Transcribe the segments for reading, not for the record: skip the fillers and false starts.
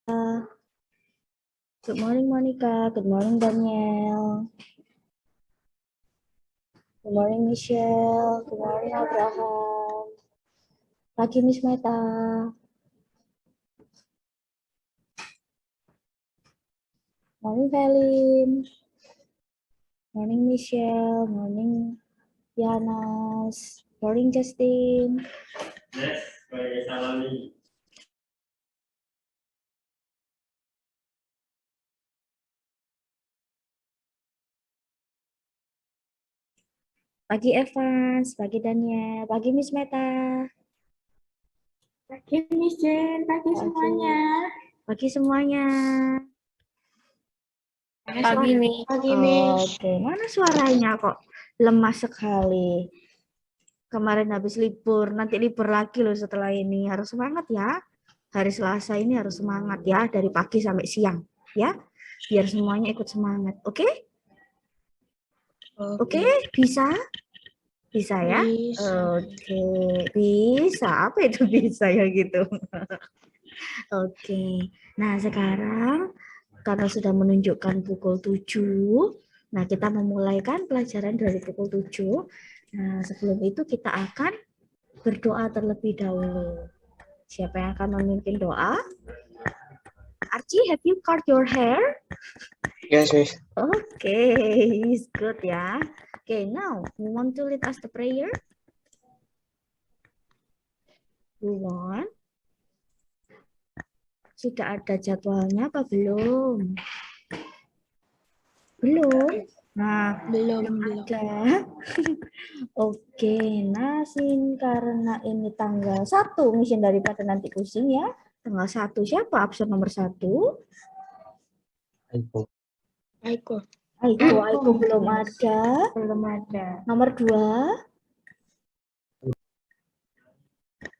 Good morning, Monica. Good morning, Daniel. Good morning, Michelle. Good morning, Abraham. Pagi, Miss Meta. Morning, Velin. Morning, Michelle. Morning, Yanas. Morning, Justin. Yes, pakai salami. Pagi, Evans. Pagi, Daniel. Pagi, Miss Meta. Pagi Miss Jen, pagi semuanya. Pagi semuanya. Pagi Miss. Pagi Miss. Oke, mana suaranya kok lemas sekali? Kemarin habis libur, nanti libur lagi loh setelah ini. Harus semangat ya. Hari Selasa ini harus semangat ya, dari pagi sampai siang ya. Biar semuanya ikut semangat. Oke? Oke, bisa? Bisa ya? Oke, bisa. Apa itu bisa ya gitu? Oke. Nah, sekarang karena sudah menunjukkan pukul 7, nah kita memulaikan pelajaran dari pukul 7. Nah, sebelum itu kita akan berdoa terlebih dahulu. Siapa yang akan memimpin doa? Archie, have you cut your hair? Yes, Miss. Okay, it's good ya. Okay, now you want to lead us the prayer? You want? Sudah ada jadwalnya apa belum? Belum? Nah, belum ada. Oke, nah karena ini tanggal 1, mungkin daripada nanti pusing ya. Tanggal 1 siapa absen nomor 1? Aiko. Aiko belum ada. Belum ada. Nomor 2?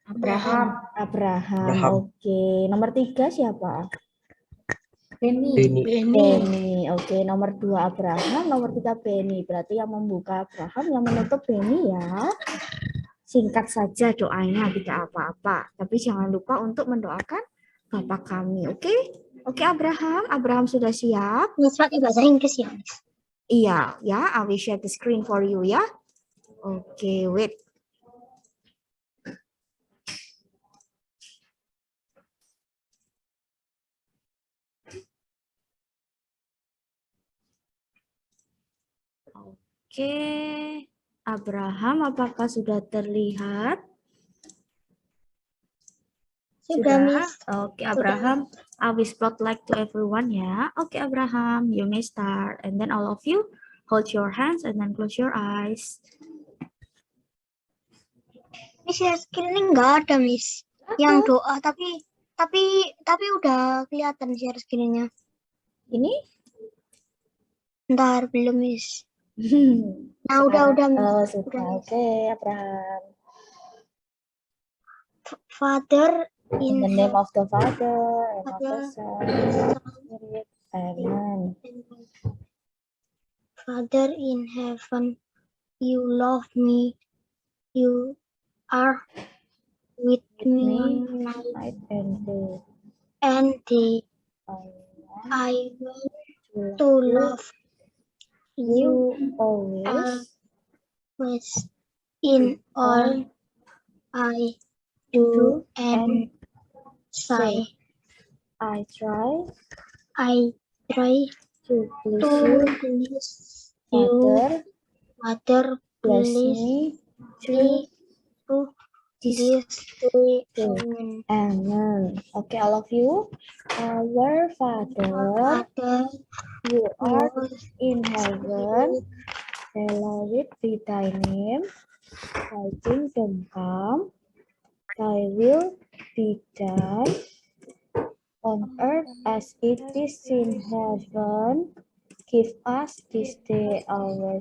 Abraham. Abraham. Oke, nomor 3 siapa? Beni. Oke, nomor 2 Abraham, nomor 3 Beni. Berarti yang membuka Abraham, yang menutup Beni ya. Singkat saja doanya, tidak apa-apa. Tapi jangan lupa untuk mendoakan Bapak kami, oke? Oke, Abraham. Abraham sudah siap? Miss pakai bahasa Inggris ya, Miss? Iya, ya. I will share the screen for you ya. Oke, wait. Oke, Abraham, apakah sudah terlihat? Sudah, Miss. Oke, Abraham, I will spotlight to everyone ya. Oke, Abraham, you may start. And then all of you, hold your hands and then close your eyes. Miss, ya screen nggak ada, Miss. Yang doa, tapi udah kelihatan share screen-nya. Ini? Ntar belum, Miss. Nah, udah, Miss. Sudah. Oke, Abraham. Father In the name of the Father, and of the Father, Son, and of the Spirit. Amen. Father in heaven, you love me. You are with me on night and day. and day. I want to love you always in all I do and say. I try to please you, Father, bless please me to this day. Amen. Okay, all of you. Our Father, you are in heaven, hallowed be thy name. Thy kingdom come, thy will be done on earth as it is in heaven. Give us this day our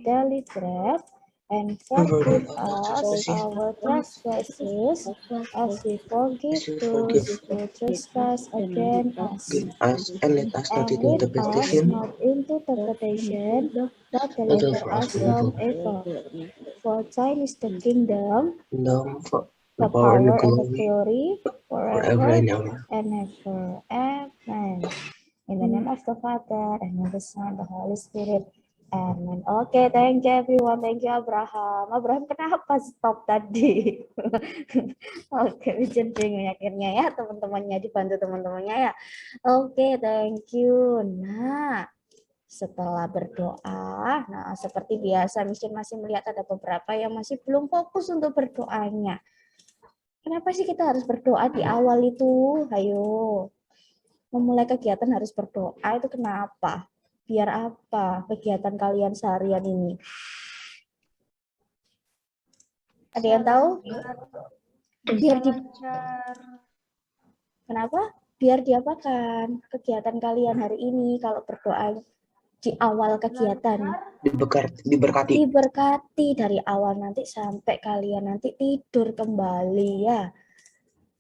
daily bread, and forgive us our trespasses as we forgive those who trespass against us. And let us not And into lead us temptation, not into temptation, but deliver us from evil. For thine is the kingdom, The power and the power and the glory glory forever forever and ever. and ever. Amen. In the name of the Father and of the Son, the Holy Spirit. Amen. Oke, thank you everyone. Thank you Abraham. Abraham kenapa stop tadi? Oke, Vincent bingung akhirnya ya teman-temannya, dibantu teman-temannya ya. Oke, thank you. Nah, setelah berdoa, nah seperti biasa, Vincent masih melihat ada beberapa yang masih belum fokus untuk berdoanya. Kenapa sih kita harus berdoa di awal itu? Ayo, memulai kegiatan harus berdoa itu kenapa? Biar apa kegiatan kalian seharian ini? Ada yang tahu? Biar di Kenapa? Biar diapakan kegiatan kalian hari ini kalau berdoa di awal kegiatan. Diberkati. Diberkati dari awal nanti sampai kalian nanti tidur kembali ya.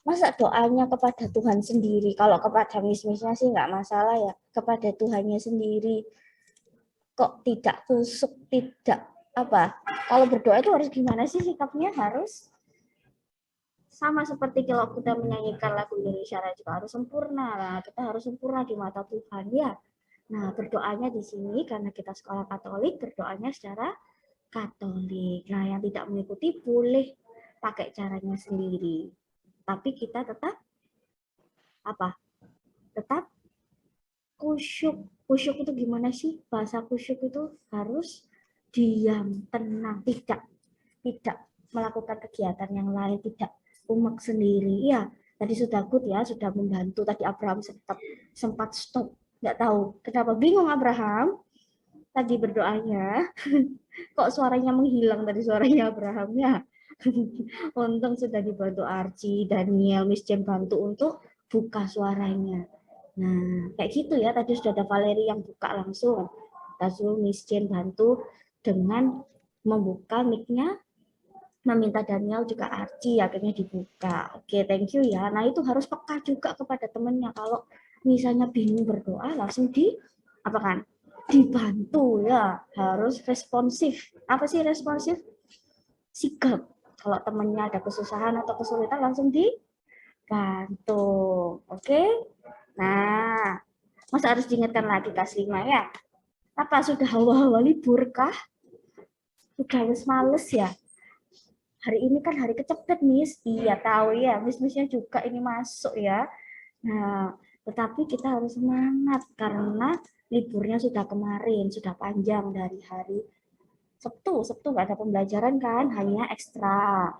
Masa doanya kepada Tuhan sendiri? Kalau kepada miss-missnya sih nggak masalah ya. Kepada Tuhannya sendiri. Kok tidak kusuk, tidak apa? Kalau berdoa itu harus gimana sih sikapnya? Harus sama seperti kalau kita menyanyikan lagu Indonesia Raya juga harus sempurna. Nah, kita harus sempurna di mata Tuhan ya. Nah, berdoanya di sini karena kita sekolah Katolik, berdoanya secara Katolik. Nah, yang tidak mengikuti boleh pakai caranya sendiri. Tapi kita tetap apa? Tetap kusyuk. Kusyuk itu gimana sih? Bahasa kusyuk itu harus diam, tenang, tidak melakukan kegiatan yang lain, tidak umek sendiri. Ya, tadi sudah good ya, sudah membantu. Tadi Abraham sempat stop. Nggak tahu kenapa, bingung Abraham tadi berdoanya. Kok suaranya menghilang tadi suaranya Abraham ya. Untung sudah dibantu Archie, Daniel, Miss Jen bantu untuk buka suaranya. Nah, kayak gitu ya. Tadi sudah ada Valerie yang buka langsung. Lalu Miss Jen bantu dengan membuka mic-nya, meminta Daniel juga Archie akhirnya dibuka. Oke, thank you ya. Nah, itu harus peka juga kepada temannya. Kalau misalnya bingung berdoa, langsung dibantu ya. Harus responsif. Apa sih responsif? Sigap. Kalau temannya ada kesusahan atau kesulitan, langsung dibantu. Oke? Nah, masa harus diingatkan lagi kelas 5 ya? Apa sudah hawa-hawa libur kah? Sudah males ya? Hari ini kan hari kecepet, Miss. Iya, tahu ya. Miss-missnya juga ini masuk ya. Nah, tetapi kita harus semangat karena liburnya sudah kemarin, sudah panjang dari hari Sabtu. Sabtu nggak ada pembelajaran kan, hanya ekstra.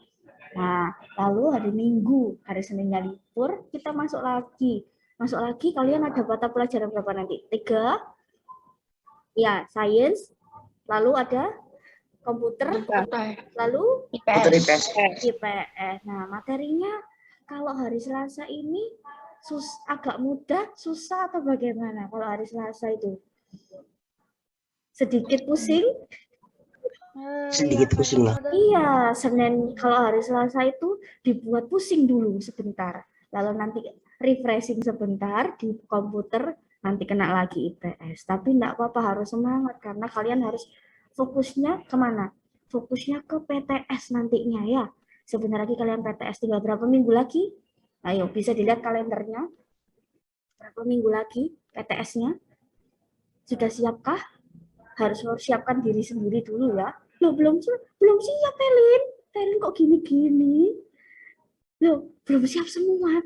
Nah, lalu hari Minggu, hari Seninnya libur, kita masuk lagi. Masuk lagi, kalian ada mata pelajaran berapa nanti? 3? Ya, sains. Lalu ada komputer, lalu IPS. IPS. Nah, materinya kalau hari Selasa ini agak mudah, susah atau bagaimana? Kalau hari Selasa itu sedikit pusing? Sedikit pusing lah. Iya, Senin kalau hari Selasa itu dibuat pusing dulu sebentar. Lalu nanti refreshing sebentar di komputer, nanti kena lagi IPS. Tapi enggak apa-apa, harus semangat karena kalian harus fokusnya kemana? Fokusnya ke PTS nantinya ya. Sebentar lagi kalian PTS, tinggal berapa minggu lagi? Ayo, bisa dilihat kalendernya. Berapa minggu lagi PTS-nya? Sudah siapkah? Harus siapkan diri sendiri dulu ya. Loh, belum siap, Pelin. Pelin kok gini-gini? Loh, belum siap semua.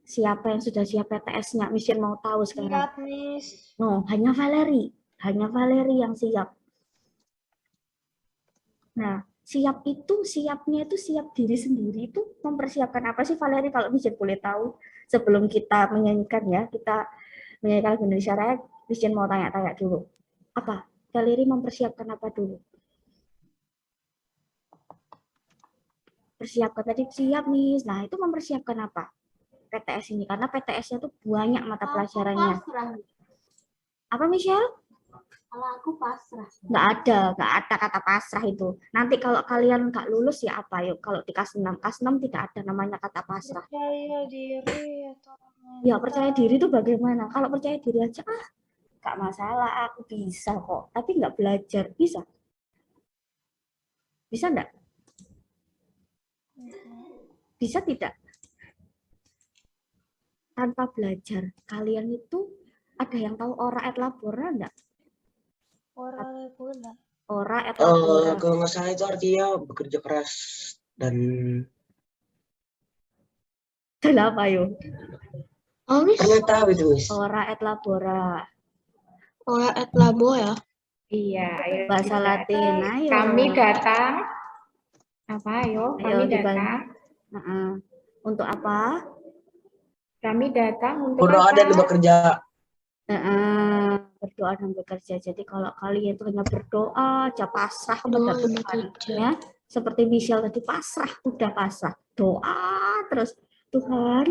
Siapa yang sudah siap PTS-nya? Mission mau tahu sekarang. Siap, Miss. No, hanya Valerie. Hanya Valerie yang siap. Nah, siapnya itu siap diri sendiri itu mempersiapkan apa sih Valerie kalau Mission boleh tahu? Sebelum kita menyanyikan ya, kita menyanyikan lagu Indonesia Raya, Mission mau tanya-tanya dulu. Apa? Valerie mempersiapkan apa dulu? Persiapkan tadi siap nih. Nah, itu mempersiapkan apa? PTS ini karena PTS-nya tuh banyak mata pelajarannya. Apa Michelle? Kalau aku pasrah. Nggak ada kata pasrah itu. Nanti kalau kalian nggak lulus ya apa yuk? Kalau di kelas 6 tidak ada namanya kata pasrah. Percaya diri atau Ya percaya diri itu bagaimana? Kalau percaya diri aja nggak masalah, aku bisa kok. Tapi nggak belajar bisa? Bisa nggak? Bisa tidak? Tanpa belajar, kalian itu ada yang tahu ora et labora enggak? Ora et labora. Kalau nggak salah itu artinya bekerja keras dan Adalah apa yo? Oh, Miss. pernah tahu itu, Miss. Ora et labora. Ora et labo ya. Iya, ayo Bahasa kita. Latin, ayo. Kami datang. Apa ayo? Ayo, Kami dibantu. datang. Untuk apa? Kami datang untuk Berdoa apa? dan bekerja. Berdoa dan bekerja. Jadi kalau kalian itu hanya berdoa, aja pasrah Berdoa kepada dan Tuhan, bekerja. ya. Seperti Michelle tadi pasrah, udah pasrah. Doa terus, Tuhan,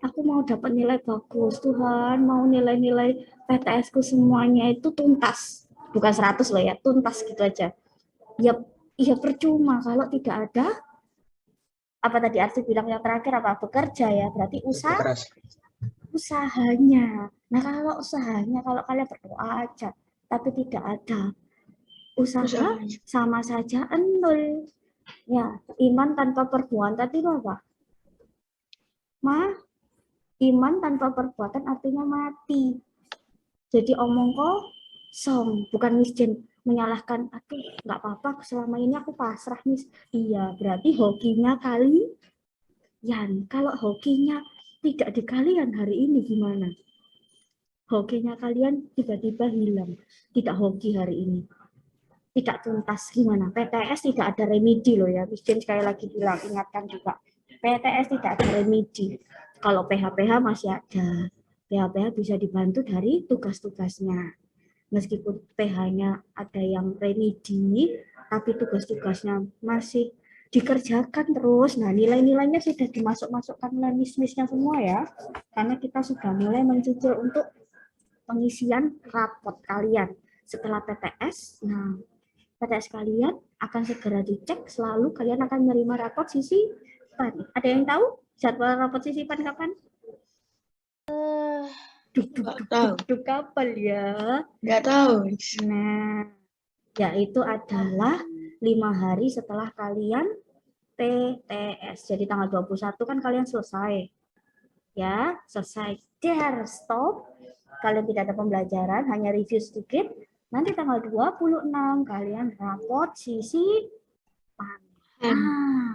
aku mau dapat nilai bagus. Tuhan, mau nilai-nilai PTS-ku semuanya itu tuntas. Bukan 100 loh ya, tuntas gitu aja. Ya percuma kalau tidak ada apa tadi Arti bilang yang terakhir apa? Bekerja ya, berarti Bekerja keras. usahanya. Nah, kalau usahanya, kalau kalian berdoa aja, tapi tidak ada usaha, Usahanya. sama saja nol. Ya, iman tanpa perbuatan tadi apa? Iman tanpa perbuatan artinya mati. Jadi omong kosong, bukan miskin menyalahkan, aduh nggak apa-apa, selama ini aku pasrah mis. Iya, berarti hokinya kalian. Kalau hokinya tidak di kalian hari ini gimana? Hokinya kalian tiba-tiba hilang, tidak hoki hari ini, tidak tuntas gimana? PTS tidak ada remedi loh ya, Miss Jen sekali lagi bilang, ingatkan juga, PTS tidak ada remedi. Kalau PH-PH masih ada, PH-PH bisa dibantu dari tugas-tugasnya. Meskipun PH-nya ada yang remedi, tapi tugas-tugasnya masih dikerjakan terus. Nah, nilai-nilainya sudah dimasuk-masukkan oleh miss-missnya semua ya, karena kita sudah mulai mencicil untuk pengisian rapot kalian setelah PTS. Nah, PTS kalian akan segera dicek, selalu kalian akan menerima rapot sisipan. Ada yang tahu jadwal rapot sisipan kapan? Duk kapan ya? Nggak tahu. Nah, yaitu adalah 5 hari setelah kalian PTS. Jadi tanggal 21 kan kalian selesai. Ya, selesai. There, stop. Kalian tidak ada pembelajaran, hanya review sedikit. Nanti tanggal 26 kalian rapot sisipan.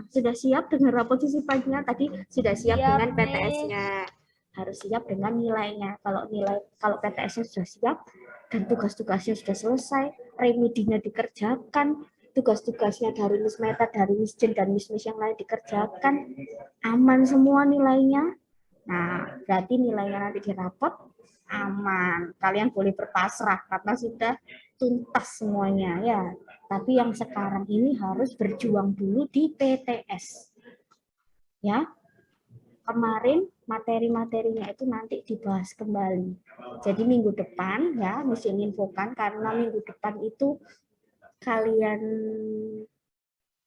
Sudah siap dengan rapot sisipannya? Tadi sudah siap dengan PTS-nya. Harus siap dengan nilainya. Kalau PTS-nya sudah siap dan tugas-tugasnya sudah selesai, remedinya dikerjakan, tugas-tugasnya dari Miss Meta, dari Miss Jen dan Miss yang lain dikerjakan, aman semua nilainya. Nah, berarti nilainya nanti di rapot aman. Kalian boleh berpasrah karena sudah tuntas semuanya ya. Tapi yang sekarang ini harus berjuang dulu di PTS. Ya. Kemarin materi-materinya itu nanti dibahas kembali. Jadi minggu depan ya, mesti infokan karena minggu depan itu kalian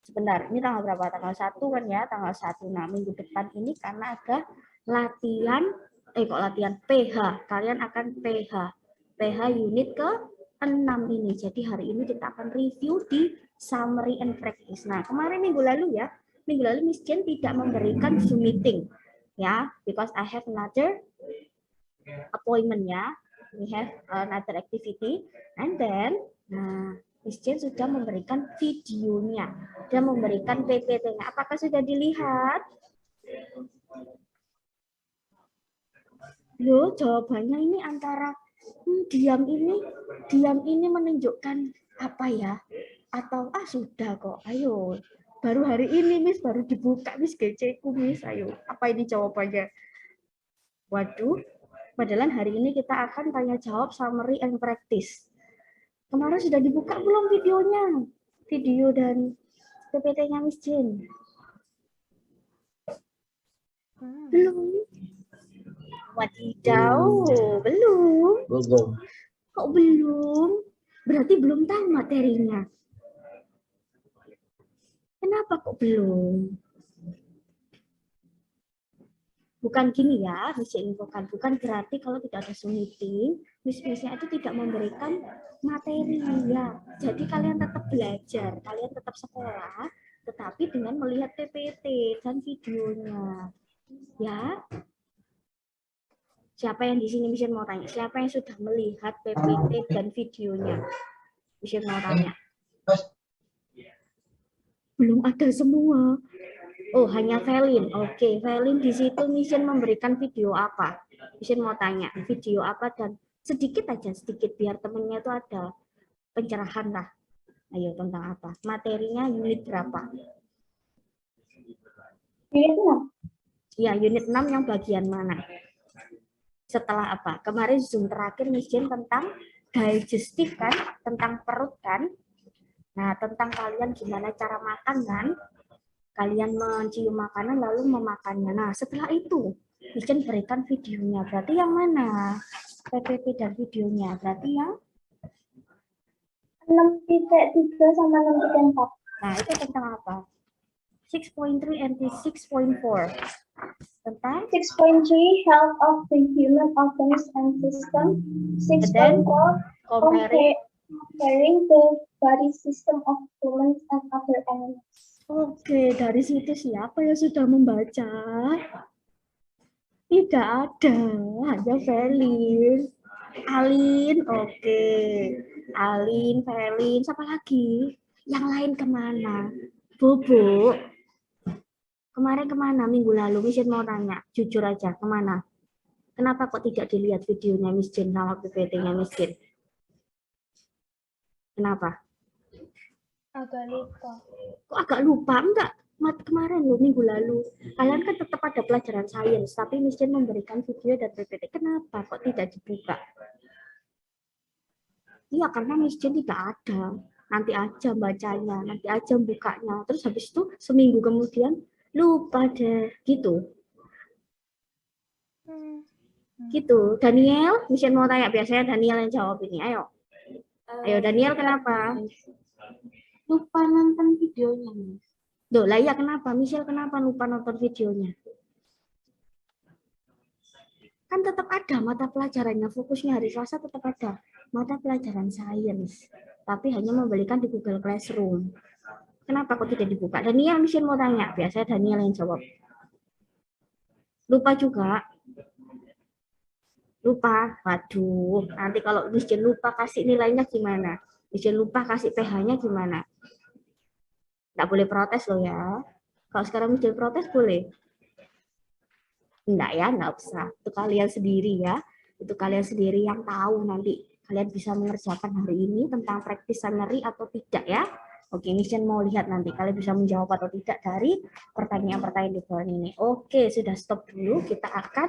sebentar, ini tanggal berapa? Tanggal 1 kan ya, tanggal 1. Nah, minggu depan ini karena ada latihan PH. Kalian akan PH unit ke-6 ini. Jadi hari ini kita akan review di summary and practice. Nah, kemarin minggu lalu Miss Jen tidak memberikan Zoom meeting. Ya, because I have another appointment ya. We have another activity. And then, Miss Jen sudah memberikan videonya dan memberikan PPT-nya. Apakah sudah dilihat? Loh, jawabannya ini antara diam ini menunjukkan apa ya? Atau sudah kok, ayo. Baru hari ini Miss, baru dibuka Miss GC-ku Miss, ayo. Apa ini jawabannya? Waduh, padahal hari ini kita akan tanya jawab summary and practice. Kemarin sudah dibuka belum videonya? Video dan PPT-nya Miss Jen? Belum. Wadidaw, belum. Kok belum? Berarti belum tahu materinya. Kenapa kok belum? Bukan gini ya, Miss infokan. Bukan berarti kalau tidak ada Zoom meeting, Miss-Miss-nya itu tidak memberikan materi ya. Jadi kalian tetap belajar, kalian tetap sekolah, tetap tapi dengan melihat PPT dan videonya. Ya. Siapa yang di sini bisa mau tanya? Siapa yang sudah melihat PPT dan videonya? Bisa mau tanya? Belum ada semua. Oh, hanya Velin. Oke, Velin di situ Mission memberikan video apa? Mission mau tanya, video apa dan sedikit aja, sedikit biar temennya itu ada pencerahan lah. Ayo, tentang apa? Materinya unit berapa? Unit 6. Ya, unit 6 yang bagian mana? Setelah apa? Kemarin Zoom terakhir Mission tentang digestif kan? Tentang perut kan? Nah, tentang kalian gimana cara makan kan? Kalian mencium makanan lalu memakannya. Nah, setelah itu Mission berikan videonya. Berarti yang mana? PPT dan videonya. Berarti yang 6.3 sama 6.4. nah, itu tentang apa? 6.3 and 6.4. Tentang 6.3 Health of the Human Organs and System. 6.4 Comparing the body system of humans and other animals. Oke, dari situ siapa yang sudah membaca? Tidak ada, hanya Velin. Alin, oke. Alin, Velin, siapa lagi? Yang lain kemana? Bobo. Kemarin kemana? Minggu lalu, Mission mau tanya. Jujur aja, kemana? Kenapa kok tidak dilihat videonya Miss Jin sama PPT-nya Miss Jin? Kenapa? Agak lupa. Kok agak lupa? Enggak. Kemarin loh, minggu lalu. Kalian kan tetap ada pelajaran sains, tapi Miss Jin memberikan video dan PPT. Kenapa kok tidak dibuka? Iya, karena Miss Jin tidak ada. Nanti aja bacanya, nanti aja bukanya. Terus habis itu seminggu kemudian lupa deh, gitu. Gitu. Daniel, Miss Jin mau tanya, biasanya Daniel yang jawab ini. Ayo. Ayo Daniel, kenapa? Lupa nonton videonya, Miss. Loh, lah ya kenapa? Michelle kenapa lupa nonton videonya? Kan tetap ada mata pelajarannya, fokusnya hari Selasa tetap ada mata pelajaran sains, tapi hanya memberikan di Google Classroom. Kenapa kok tidak dibuka? Daniel, Michelle mau tanya. Biasanya Daniel yang jawab. Lupa juga? Lupa? Waduh, nanti kalau Michelle lupa kasih nilainya gimana? Michelle lupa kasih PH-nya gimana? Nggak boleh protes loh ya. Kalau sekarang Michelle protes boleh? Enggak ya, enggak usah. Itu kalian sendiri ya. Itu kalian sendiri yang tahu nanti kalian bisa mengerjakan hari ini tentang practice summary atau tidak ya. Oke, Mission mau lihat nanti kalian bisa menjawab atau tidak dari pertanyaan-pertanyaan di bawah ini. Oke, sudah stop dulu. Kita akan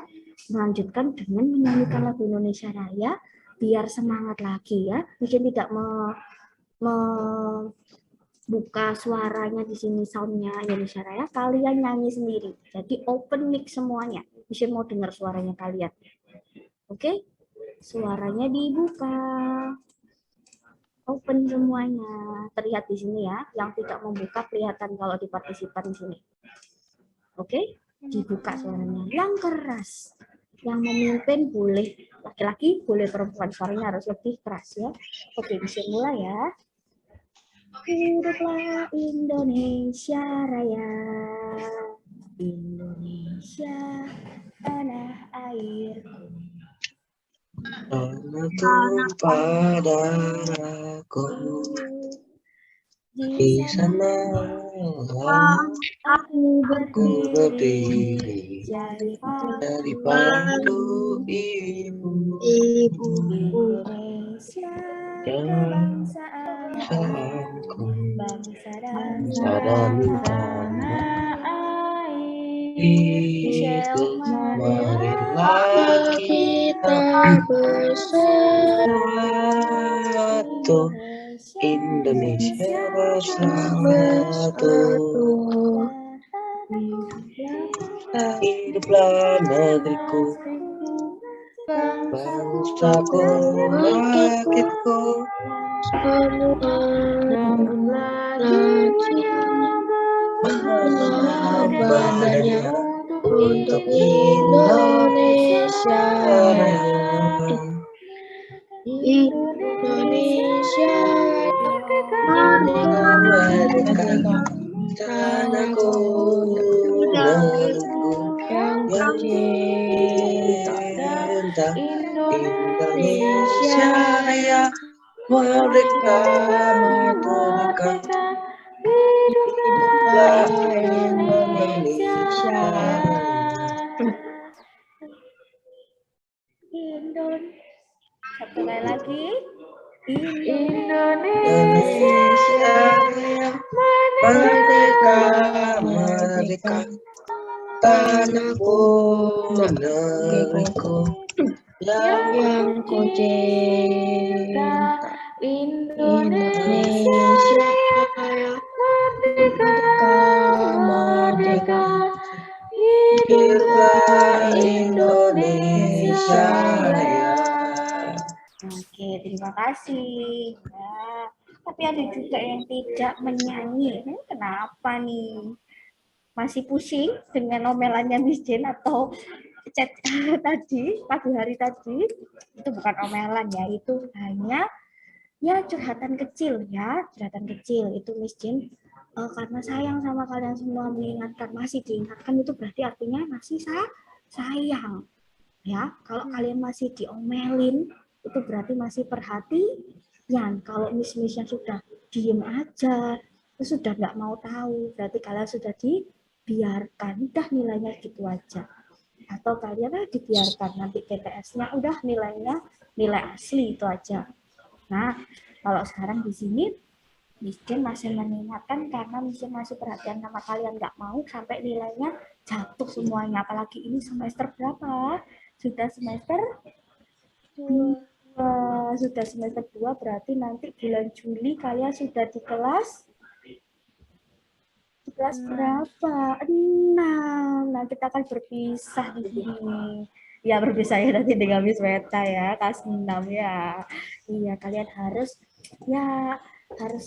melanjutkan dengan menyanyikan lagu Indonesia Raya biar semangat lagi ya. Mission tidak buka suaranya di sini, soundnya Indonesia Raya, kalian nyanyi sendiri. Jadi open mic semuanya. Bisa mau dengar suaranya kalian. Oke? Suaranya dibuka. Open semuanya. Terlihat di sini ya. Yang tidak membuka kelihatan kalau di partisipan di sini. Oke? Dibuka suaranya. Yang keras. Yang memimpin boleh laki-laki, boleh perempuan. Suaranya harus lebih keras ya. Oke, bisa mulai ya. Hiduplah Indonesia Raya, Indonesia tanah airku. Tanah tumpah darahku, di sana Aku berdiri jadi dari pandu ibu Indonesia kebangsaan, kebangsaan bangsa dan dan tanah air. hidup. Marilah kita bersatu, Indonesia bersatu. Hiduplah negeriku, bangsaku, rakitku. Badannya untuk Indonesia Raya. Indonesia merdeka, tanahku, negeriku yang yang cinta cinta, Indonesia Indonesia Raya, merdeka, merdeka, hiduplah Indonesia Raya. Satu kali lagi. Indonesia Indonesia merdeka, merdeka, tanahku, negeriku yang ku cinta, Indonesia merdeka, merdeka, hiduplah Indonesia Raya. Oke, terima kasih. Ya, tapi ada juga yang tidak menyanyi. Kenapa nih? Masih pusing dengan omelannya Miss Jen atau chat tadi, pagi hari tadi? Itu bukan omelan ya, itu hanya ya curhatan kecil ya, curhatan kecil. Itu Miss Jen karena sayang sama kalian semua, mengingatkan, masih diingatkan itu berarti artinya masih sayang. Ya, kalau kalian masih diomelin itu berarti masih perhatian. Kalau miss-missnya sudah diem aja, itu sudah nggak mau tahu, berarti kalian sudah dibiarkan, udah nilainya gitu aja. Atau kalian dibiarkan, nanti TTS-nya udah nilainya nilai asli itu aja. Nah, kalau sekarang di sini Miss Jen masih mengingatkan karena Miss Jen masih perhatian sama kalian, nggak mau sampai nilainya jatuh semuanya. Apalagi ini semester berapa? Sudah semester 2. Sudah semester 2 berarti nanti bulan Juli kalian sudah di kelas berapa? 6. Nah, kita akan berpisah di sini. Ya, berpisah ya nanti dengan Miss Weta ya, kelas 6 ya. Iya, kalian harus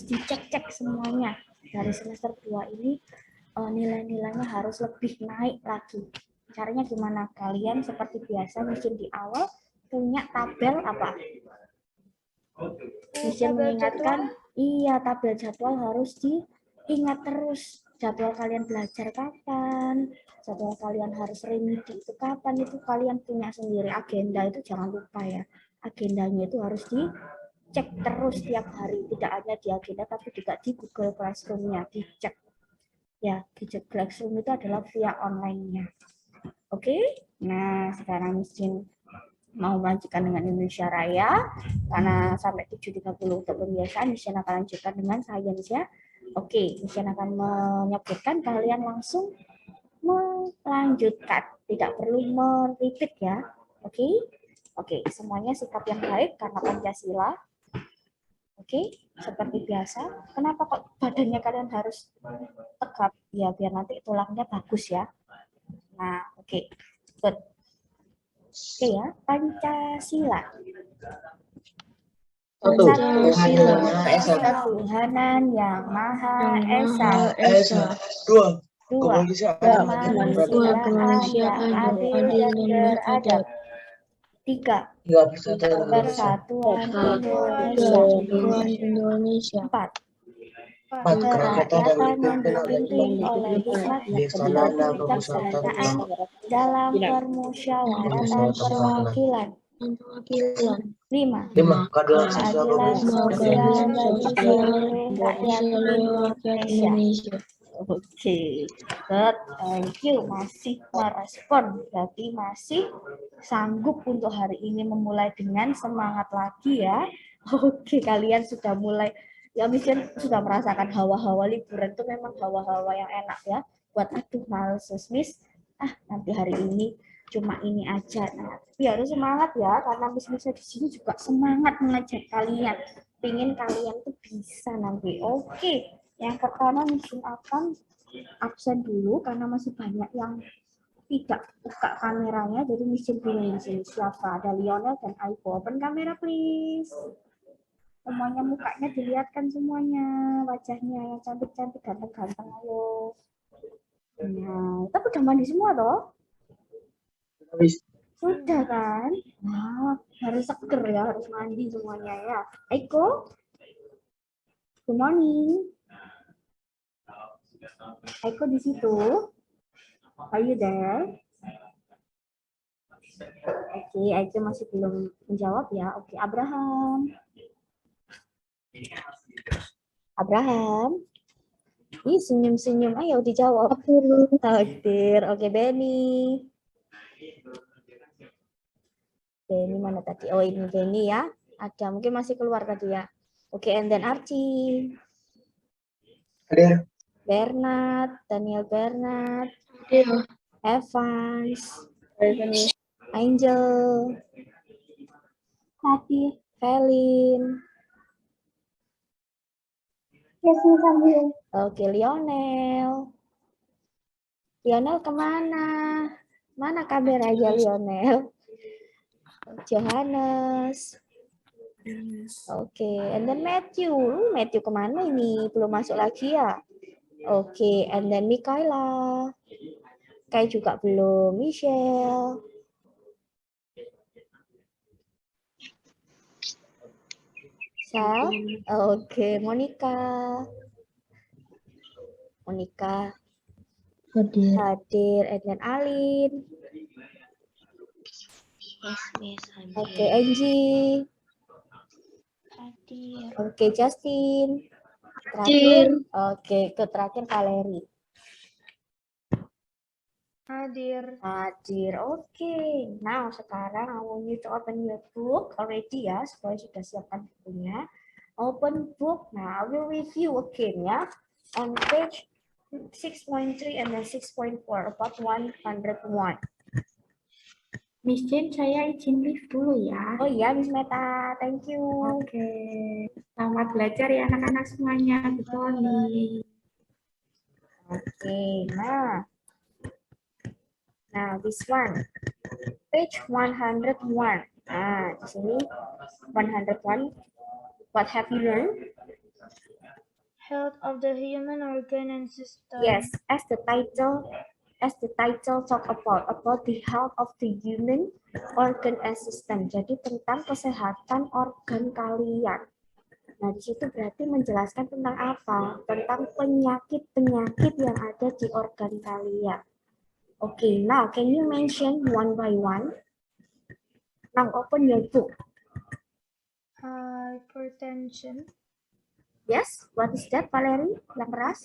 dicek-cek semuanya. Dari semester 2 ini nilai-nilainya harus lebih naik lagi. Caranya gimana? Kalian seperti biasa mungkin di awal punya tabel apa? Bisa mengingatkan, iya tabel jadwal harus diingat terus. Jadwal kalian belajar kapan, jadwal kalian harus remedi itu kapan, itu kalian punya sendiri. Agenda itu jangan lupa ya. Agendanya itu harus dicek terus tiap hari. Tidak hanya di agenda tapi juga di Google Classroom-nya dicek. Ya, di Classroom itu adalah via online-nya. Oke, nah sekarang Miss mau melanjutkan dengan Indonesia Raya karena sampai 7.30 untuk pembiasaan. Miss Jen akan lanjutkan dengan sains ya. Oke, Miss Jen akan menyebutkan, kalian langsung melanjutkan, tidak perlu merepeat ya. Oke, semuanya sikap yang baik karena Pancasila. Oke, seperti biasa. Kenapa kok badannya kalian harus tegap? Ya, biar nanti tulangnya bagus ya. Nah, oke. Good. Oke ya, Pancasila. Pancasila. Ketuhanan yang Maha Esa. Dua. Dua. Kemanusiaan yang adil dan beradab. Tiga. Persatuan Indonesia. Empat. Kerakyatan yang dipimpin oleh hikmat dan kebijaksanaan dalam permusyawaratan perwakilan. 5. Keadilan sosial bagi seluruh rakyat Indonesia. Oke, good, thank you. Masih merespon, berarti masih sanggup untuk hari ini memulai dengan semangat lagi ya. Oke, kalian sudah mulai, ya mungkin sudah merasakan hawa-hawa liburan itu memang hawa-hawa yang enak ya. Buat aduh males Miss, nanti hari ini cuma ini aja. Nah, tapi harus semangat ya, karena Miss-Miss di sini juga semangat mengajar kalian. Pingin kalian tuh bisa nanti. Oke. Yang pertama Miss akan absen dulu karena masih banyak yang tidak buka kameranya, jadi Miss bingung di sini siapa. Ada Lionel dan Aiko. Open kamera please. Semuanya mukanya dilihatkan semuanya, wajahnya yang cantik-cantik, ganteng-ganteng, ayo. Nah, tapi udah mandi semua toh? Sudah kan? Nah, harus seger ya, harus mandi semuanya ya. Aiko, good morning. Aiko di situ. Are you there? Oke, Aiko masih belum menjawab ya. Oke, Abraham. Abraham. Ih, senyum-senyum. Ayo dijawab. Takdir. Oke, Benny. Benny mana tadi? Oh, ini Benny ya. Ada, mungkin masih keluar tadi ya. Oke, and then Archie. Hadir. Bernard, Daniel Bernard, Hadir. Evans, Angel, Hadir. Felin. Yes, Miss Ambil. Oke, Lionel. Lionel kemana? Mana kameranya Lionel? Johannes. Oke, and then Matthew. Matthew kemana ini? Belum masuk lagi ya? Oke, and then Mikaela. Kayak juga belum. Michelle. Sal. Oke, Monica. Monica. Hadir. Hadir. And then Alin. Yes, Miss. Oke, Angie. Hadir. Oke, Justin. Hadir. Oke, ke terakhir Valeri. Hadir. Hadir. Oke. Now, sekarang I want you to open your book already ya, supaya sudah siapkan bukunya. Open book. Nah, I will review again ya. On page 6.3 and then 6.4 about 101. Miss Jane, saya izin live dulu ya. Oh iya, Miss Meta. Thank you. Oke. Selamat belajar ya anak-anak semuanya. Good morning. Oke, nah. Now, this one. Page 101. Nah, di sini 101. What have you learned? Health of the human organ and system. Yes, as the title talk about the health of the human organ and system. Jadi tentang kesehatan organ kalian. Nah, di situ berarti menjelaskan tentang apa? Tentang penyakit-penyakit yang ada di organ kalian. Okay, now can you mention one by one? Now open your book. Hypertension. Yes, what is that, Valerie? Yang keras?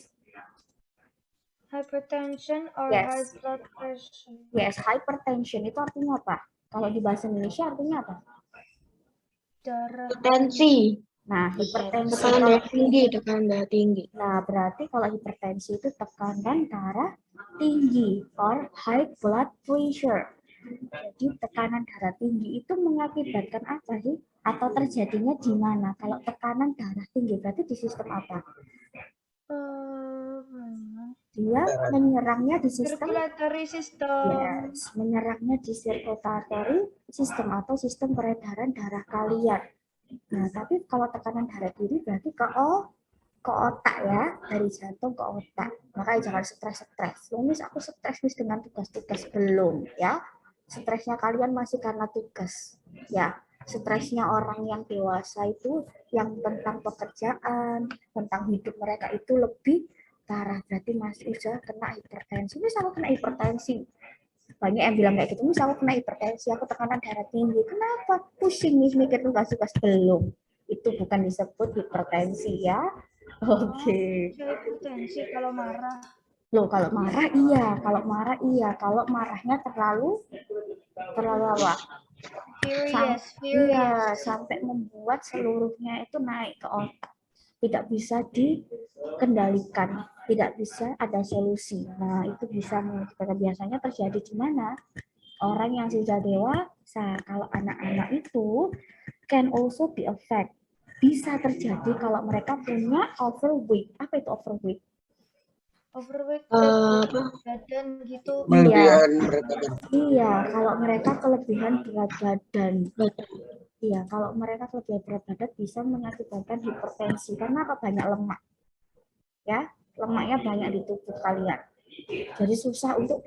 Hypertension or Yes. high blood pressure. Yes, hypertension itu artinya apa? Kalau di bahasa Indonesia artinya apa? Darah. Tensi. Nah, hipertensi. Tekanan darah tinggi. Tekanan darah tinggi. Nah, berarti kalau hipertensi itu tekanan darah tinggi or high blood pressure. Jadi tekanan darah tinggi itu mengakibatkan apa sih? Atau terjadinya di mana? Kalau tekanan darah tinggi berarti di sistem apa? Dia menyerangnya di sistem Circulatory system. yes, menyerangnya di circulatory system atau sistem peredaran darah kalian. Nah, tapi kalau tekanan darah tinggi berarti ke otak ya, dari jantung ke otak. Makanya jangan stres-stres. Miss, aku stres Miss dengan tugas-tugas belum ya. Stresnya kalian masih karena tugas. Ya, stresnya orang yang dewasa itu yang tentang pekerjaan, tentang hidup mereka itu lebih parah. Berarti masih udah kena hipertensi. Miss, aku kena hipertensi. Banyak yang bilang kayak gitu, Miss, aku kena hipertensi, aku tekanan darah tinggi. Kenapa? Pusing Miss mikir tugas-tugas belum. Itu bukan disebut hipertensi ya. Oke. Hipertensi kalau marah. Loh, kalau marah iya, kalau marahnya terlalu apa? Iya, sampai membuat seluruhnya itu naik ke otak. Tidak bisa dikendalikan, tidak bisa ada solusi. Nah, itu bisa biasanya terjadi di mana? Orang yang sudah dewasa, kalau anak-anak itu can also be affect. Bisa terjadi kalau mereka punya overweight. Apa itu overweight? Overweight badan gitu. Kelebihan berat badan. Iya, kalau mereka kelebihan berat badan. Iya, kalau mereka kelebihan berat badan bisa mengakibatkan hipertensi karena apa? Banyak lemak. Ya, lemaknya banyak di tubuh kalian. Jadi susah untuk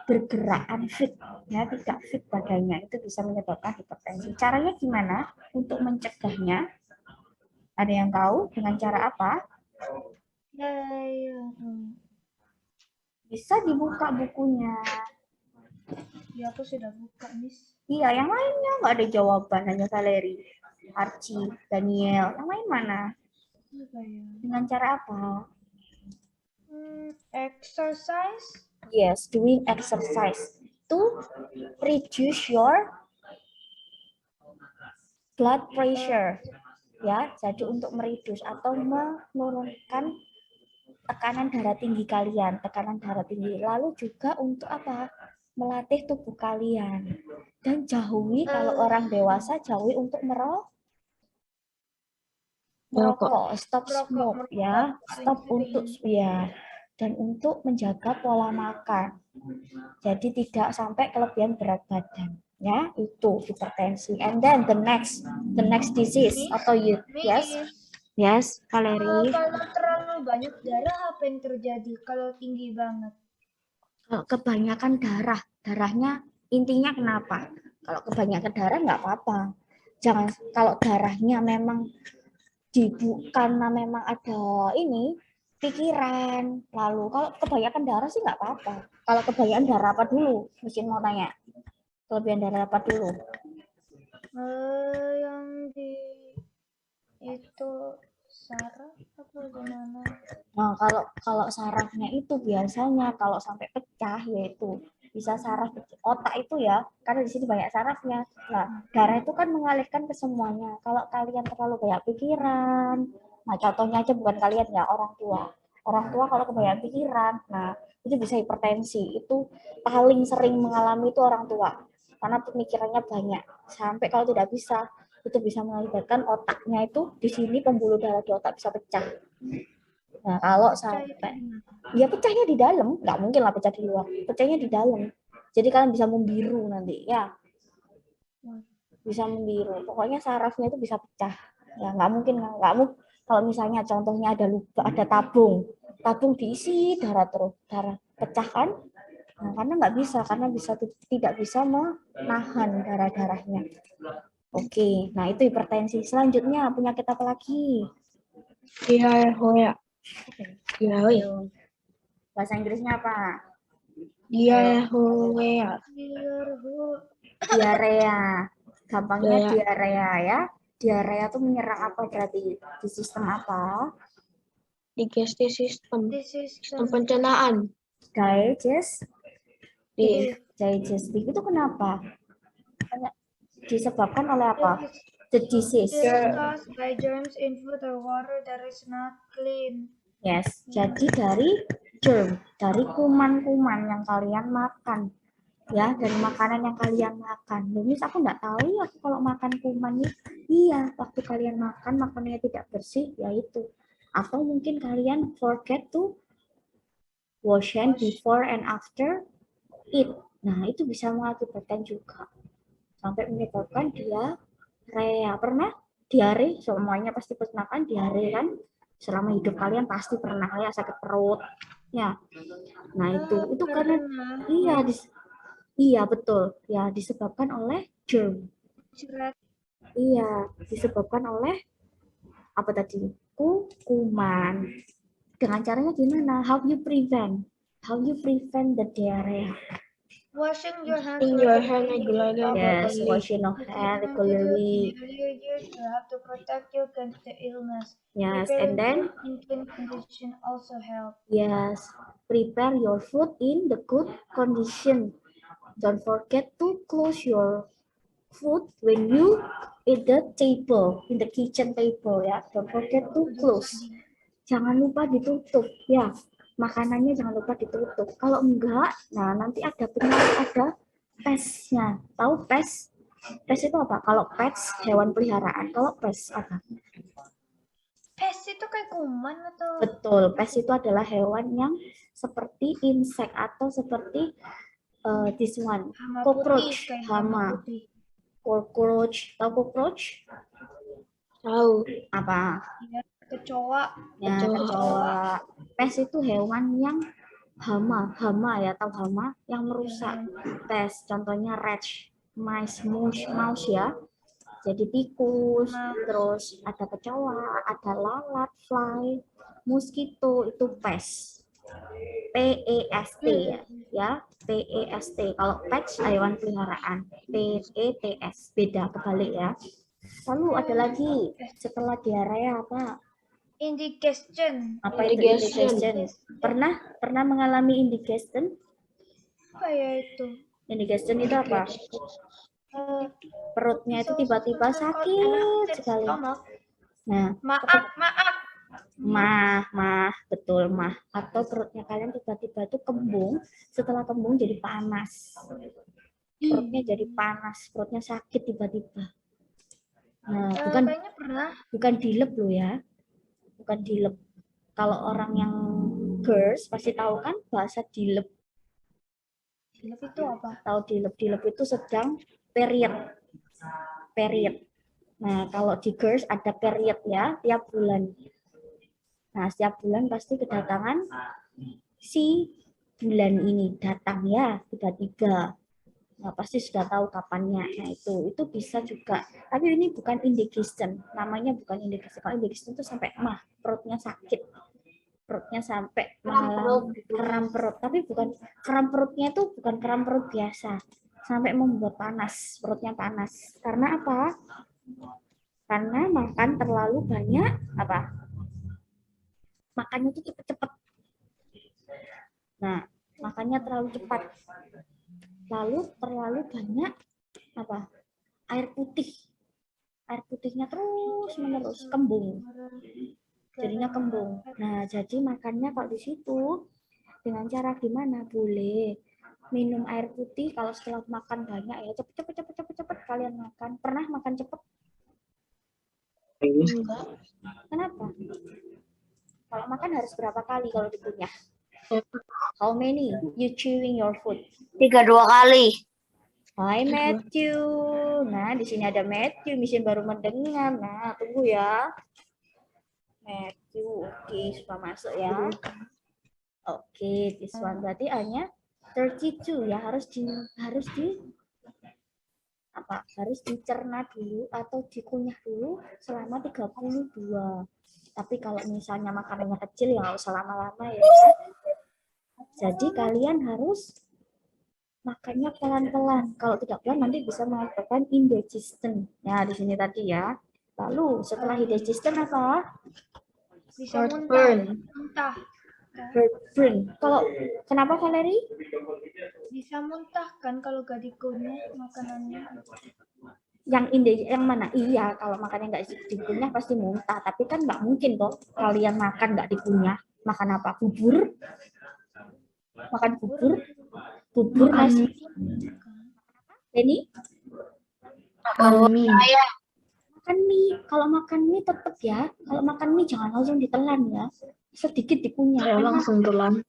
bergerak unfit, ya, tidak fit badannya. Itu bisa menyebabkan hipertensi. Caranya gimana untuk mencegahnya? Ada yang tahu dengan cara apa? Bisa dibuka bukunya. Ya, aku sudah buka, Miss. Iya, yang lainnya nggak ada jawaban, hanya Valeri, Archie, Daniel. Yang lain mana? Apa ya? Dengan cara apa? Exercise. Yes, doing exercise to reduce your blood pressure. Ya, jadi untuk mereduce atau menurunkan tekanan darah tinggi kalian, tekanan darah tinggi. Lalu juga untuk apa? Melatih tubuh kalian. Dan jauhi kalau orang dewasa jauhi untuk merokok, stop smoke ya, stop untuk ya. Dan untuk menjaga pola makan. Jadi tidak sampai kelebihan berat badan. Ya, itu hipertensi. And then the next disease atau yes, Valeri. Kalau terlalu banyak darah, apa yang terjadi kalau tinggi banget? Kalau kebanyakan darahnya intinya kenapa? Kalau kebanyakan darah nggak apa-apa. Jangan kalau darahnya memang karena memang ada ini pikiran. Lalu kalau kebanyakan darah sih nggak apa-apa. Kalau kebanyakan darah apa dulu? Mungkin mau tanya. Kelebihan darah apa dulu? Yang di itu saraf apa gimana? Nah, kalau sarafnya itu biasanya kalau sampai pecah yaitu bisa saraf otak itu ya, karena di sini banyak sarafnya. Nah, darah itu kan mengalirkan ke semuanya. Kalau kalian terlalu banyak pikiran, nah contohnya aja bukan kalian ya, orang tua. Orang tua kalau kebanyakan pikiran, nah itu bisa hipertensi. Itu paling sering mengalami itu orang tua. Karena pemikirannya banyak. Sampai kalau tidak bisa, itu bisa mengakibatkan otaknya itu di sini pembuluh darah di otak bisa pecah. Nah, kalau sampai ya pecahnya di dalam, nggak mungkin lah pecah di luar, pecahnya di dalam. Jadi kalian bisa membiru nanti, ya, bisa membiru. Pokoknya sarafnya itu bisa pecah. Ya nggak mungkin. Kalau misalnya contohnya ada luka, ada tabung diisi darah terus, darah pecah kan? Nah, karena nggak bisa, karena tidak bisa menahan darahnya. Oke, nah itu hipertensi. Selanjutnya penyakit apa lagi? Diarrhea. Bahasa Inggrisnya apa? Diarrhea. Diarea. Gampangnya diarea ya. Diarea itu menyerang apa berarti? Di sistem apa? Digestive system. Sistem pencernaan. Digestive itu kenapa? Disebabkan oleh apa? The disease. Caused by germs in food or water that is not clean. Yes, jadi dari germ, dari kuman-kuman yang kalian makan. Ya, dari makanan yang kalian makan. Miss, aku nggak tahu ya kalau makan kuman nih. Iya, waktu kalian makan makanannya tidak bersih, ya itu. Atau mungkin kalian forget to wash hand before and after eat. Nah, itu bisa mengakibatkan juga. Sampai menyebabkan diarea. Pernah diare? Semuanya pasti pernah kan diare kan? Selama hidup kalian pasti pernah ya sakit perut. Ya. Nah, itu karena iya betul. Ya, disebabkan oleh germ. Iya, disebabkan oleh apa tadi? Kuman. Dengan caranya gimana? How you prevent the diarrhea? Washing your hands regularly. Yes, washing your hands regularly. You have to protect you against the illness. Yes, and then in clean condition also help. yes, prepare your food in the good condition. Don't forget to close your food when you eat the table, in the kitchen table ya. Don't forget to close. Jangan lupa ditutup ya. Makanannya jangan lupa ditutup. Kalau enggak, nah nanti ada pesnya. Tahu pes? Pes itu apa? Kalau pets hewan peliharaan. Kalau pes apa? Pes itu kayak kuman atau? Betul. Pes itu adalah hewan yang seperti insek atau seperti this one, cockroach, hama. Cockroach, tahu cockroach? Tahu. Apa? Kecoa. Ya, kecoa. Pes itu hewan yang hama ya, tahu hama yang merusak. Pes, contohnya rats, mice, mouse ya. Jadi tikus, terus ada kecoa, ada lalat, fly, mosquito itu pes. PEST ya, PEST. Kalau pets hewan peliharaan, PETS, beda kebalik ya. Lalu ada lagi setelah diarea apa? Indigestion. Apa itu indigestion? Pernah mengalami indigestion? Apa ya itu? Indigestion itu apa? Perutnya itu tiba-tiba sakit sekali. Nah, mah, betul mah. Atau perutnya kalian tiba-tiba itu kembung, setelah kembung jadi panas. Perutnya jadi panas, perutnya sakit tiba-tiba. Nah, bukan dilep loh ya. Bukan dilep. Kalau orang yang GERS pasti tahu kan bahasa dilep. Dilep itu apa? Tahu dilep? Dilep itu sedang period. Nah, kalau di GERS ada period ya, tiap bulan. Nah, setiap bulan pasti kedatangan si bulan ini datang ya, tiba-tiba. Nah, pasti sudah tahu kapannya. Nah, itu bisa juga. Tapi ini bukan indigestion. Namanya bukan indigestion. Kalau indigestion itu sampai perutnya sakit. Perutnya sampai mengalami kram perut. Tapi bukan kram perutnya itu bukan kram perut biasa. Sampai membuat panas, perutnya panas. Karena apa? Karena makan terlalu banyak apa? Makannya itu cepet-cepet. Nah, makannya terlalu cepat. Lalu terlalu banyak apa? Air putih. Air putihnya terus menerus kembung. Jadinya kembung. Nah, jadi makannya kalau di situ dengan cara gimana? Boleh minum air putih kalau setelah makan banyak ya cepet kalian makan. Pernah makan cepet? Enggak. Kenapa? Kalau makan harus berapa kali kalau dikunyah? How many you chewing your food? 2 kali. Hai Matthew. Nah, di sini ada Matthew, Mission baru mendengar. Nah, tunggu ya. Matthew, oke, sudah masuk ya. Oke, this one berarti hanya 32 ya, harus dicerna dulu atau dikunyah dulu selama 32. Tapi kalau misalnya makanannya kecil ya nggak usah lama-lama ya. Jadi kalian harus makannya pelan-pelan. Kalau tidak pelan nanti bisa mengakibatkan indigestion. Ya di sini tadi ya. Lalu setelah indigestion apa? Bisa muntah. Heartburn. Kalau kenapa Valeri? Bisa muntah kan kalau gak dikunyah makanannya. Yang mana? Iya, kalau makannya nggak dikunyah pasti muntah. Tapi kan nggak mungkin toh kalian makan nggak dikunyah. Makan apa? Bubur? Makan bubur? Bubur nasi? Ini? Makan mie. Makan mie. Kalau makan mie tetap ya. Kalau makan mie jangan langsung ditelan ya. Sedikit dikunyah. Saya langsung telan.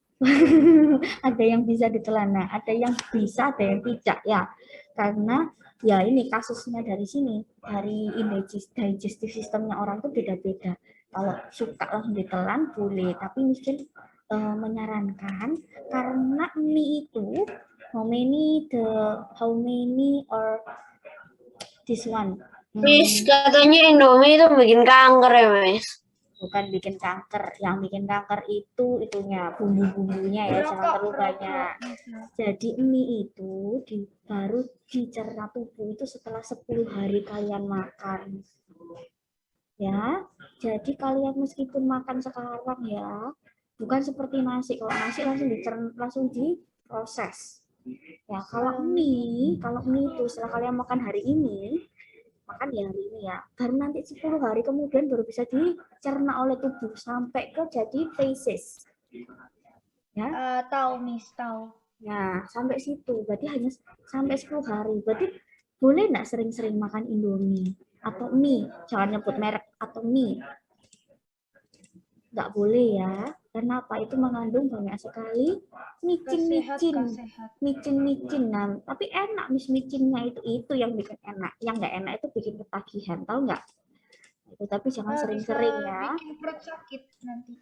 Ada yang bisa ditelan. Nah, ada yang bisa, ada yang tidak ya. Karena ya ini kasusnya dari sini, dari digestive systemnya orang tuh beda-beda. Kalau suka langsung ditelan boleh, tapi mungkin menyarankan karena mie itu how many or this one. Miss, katanya Indomie itu bikin kanker ya, Miss? Bukan bikin kanker, yang bikin kanker itunya bumbu-bumbunya ya, jangan terlalu banyak. Jadi mie itu baru dicerna tubuh itu setelah 10 hari kalian makan. Ya, jadi kalian meskipun makan sekarang ya, bukan seperti nasi. Kalau nasi langsung diproses. Ya, kalau mie itu setelah kalian makan hari ini, makan ya hari ini ya, baru nanti 10 hari kemudian baru bisa dicerna oleh tubuh sampai ke jadi feces. Ya. Tahu Miss, tahu. Nah, sampai situ berarti hanya sampai 10 hari. Berarti boleh nggak sering-sering makan Indomie atau mie? Jangan nyebut merek atau mie. Nggak boleh ya. Karena apa? Itu mengandung banyak sekali micin. Nah, tapi enak micinnya itu yang bikin enak. Yang nggak enak itu bikin ketagihan, tahu nggak? Itu tapi jangan sering-sering ya. Bikin perut sakit nanti.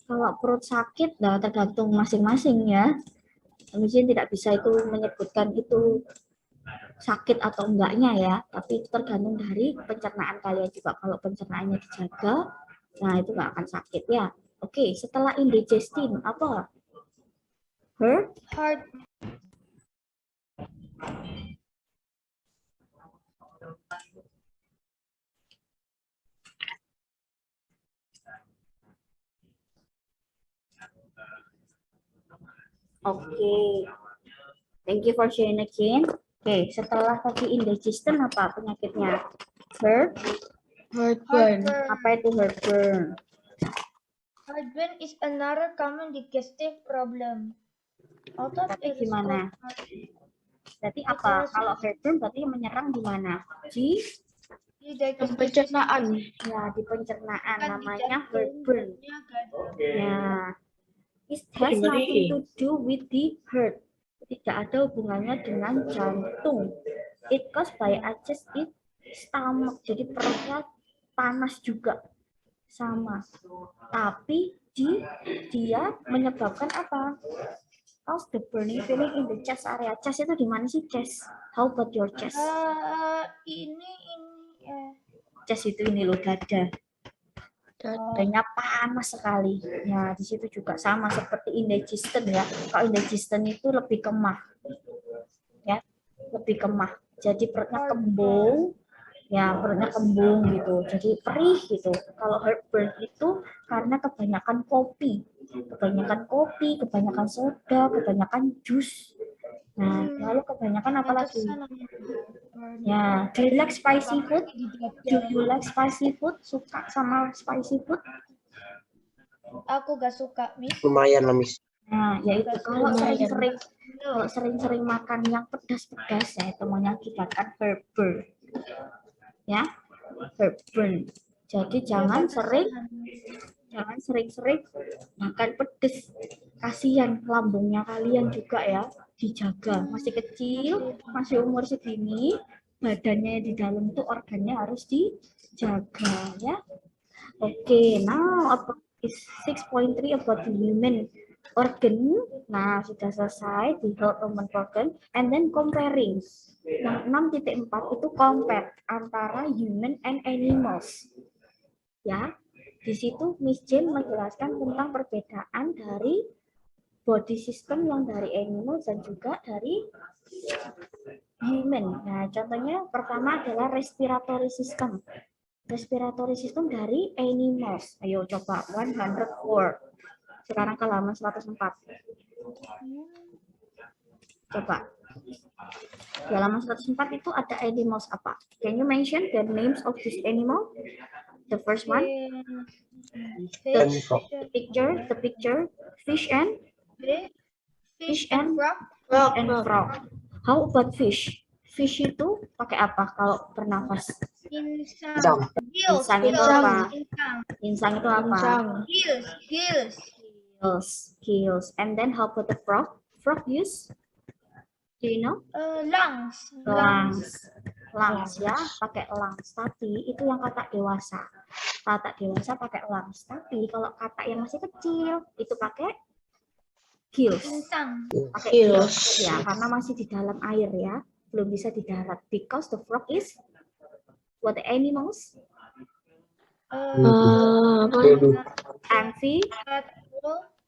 Kalau perut sakit, nah tergantung masing-masing ya. Micin tidak bisa itu menyebutkan itu sakit atau enggaknya ya, tapi itu tergantung dari pencernaan kalian juga. Kalau pencernaannya dijaga, nah itu nggak akan sakit ya. Oke, setelah indigestion apa? Her. Heart. Oke. Thank you for sharing again. Oke, setelah tadi indigestion apa penyakitnya? Heartburn. Apa itu heartburn? Heartburn is another common digestive problem. Tapi gimana? Berarti apa? Kalau heartburn berarti menyerang di mana? Di pencernaan. ya, di pencernaan namanya heartburn. Ya. It has nothing to do with the heart. Tidak ada hubungannya dengan jantung. It caused by acid in stomach. Jadi perutnya panas juga sama. Tapi dia menyebabkan apa? Cause the burning feeling in the chest area. Chest itu di mana sih chest? How about your chest? Chest itu ini loh, dada. Dadanya panas sekali. Ya, di situ juga sama seperti indigestion ya. Kalau indigestion itu lebih kemah. Ya, lebih kemah. Jadi perutnya kembung. Ya, perutnya kembung gitu. Jadi perih gitu. Kalau heartburn itu karena kebanyakan kopi. Kebanyakan soda, kebanyakan jus. Nah, lalu kebanyakan apa lagi? Ya, do you like spicy food? Suka sama spicy food? Aku gak suka, Miss. Lumayan lah, Miss. Nah, yaitu kalau sering-sering makan yang pedas-pedas ya itu mengakibatkan heartburn. Ya, heartburn. Jadi jangan sering-sering makan pedas. Kasihan lambungnya kalian juga ya, dijaga. Masih kecil, masih umur segini, badannya di dalam itu organnya harus dijaga ya. Oke, now about 6.3 about the human organ. Nah, sudah selesai di health human organ and then comparing. Yang 6.4 itu compare antara human and animals. Ya. Di situ Miss Jane menjelaskan tentang perbedaan dari body system yang dari animals dan juga dari human. Nah, contohnya pertama adalah respiratory system. Respiratory system dari animals. Ayo coba 104. Sekarang ke halaman 104. Coba. Di halaman 104 itu ada animals apa? Can you mention the names of this animal? The first one. The picture. Fish and frog. How about fish? Fish itu pakai apa kalau bernapas? Insang. Insang itu apa? Insang itu apa? Gills. And then how about the frog? Frog use? Do you know? Lungs ya, pakai lungs. Tapi itu yang katak dewasa. Katak dewasa pakai lungs. Tapi kalau katak yang masih kecil itu pakai gills. Pakai gills ya, karena masih di dalam air ya, belum bisa di darat. Because the frog is what the animals?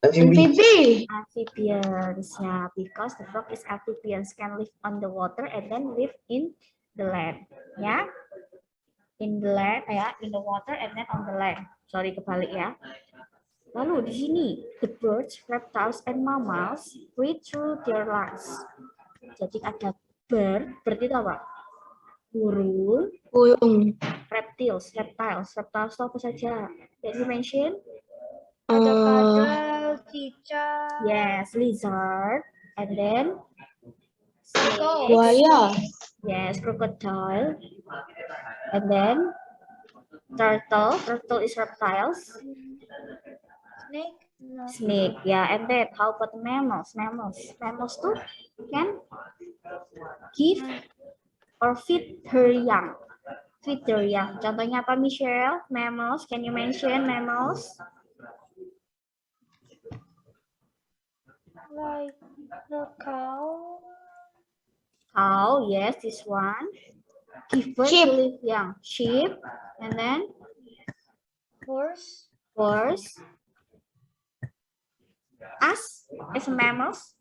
Amphibians ya, because the frog is amphibians, can live on the water and then live in the land ya, in the land ya, in the water and then on the land. Sorry, kebalik ya. Lalu di sini the birds, reptiles and mammals breathe through their lungs. Jadi ada bird itu apa? Burung. Reptiles itu apa saja? Can you mention? Ada kadal, cicak. Yes, lizard, and then Buaya. Yes, crocodile, and then turtle. Turtle is reptiles. Snake, yeah, and then how about mammals? Mammals too can give or feed her young. Contohnya apa, Michelle? Mammals, can you mention mammals? Like the cow. Cow, yes, this one. Give birth to live young. Sheep, and then Horse. Us as mammals.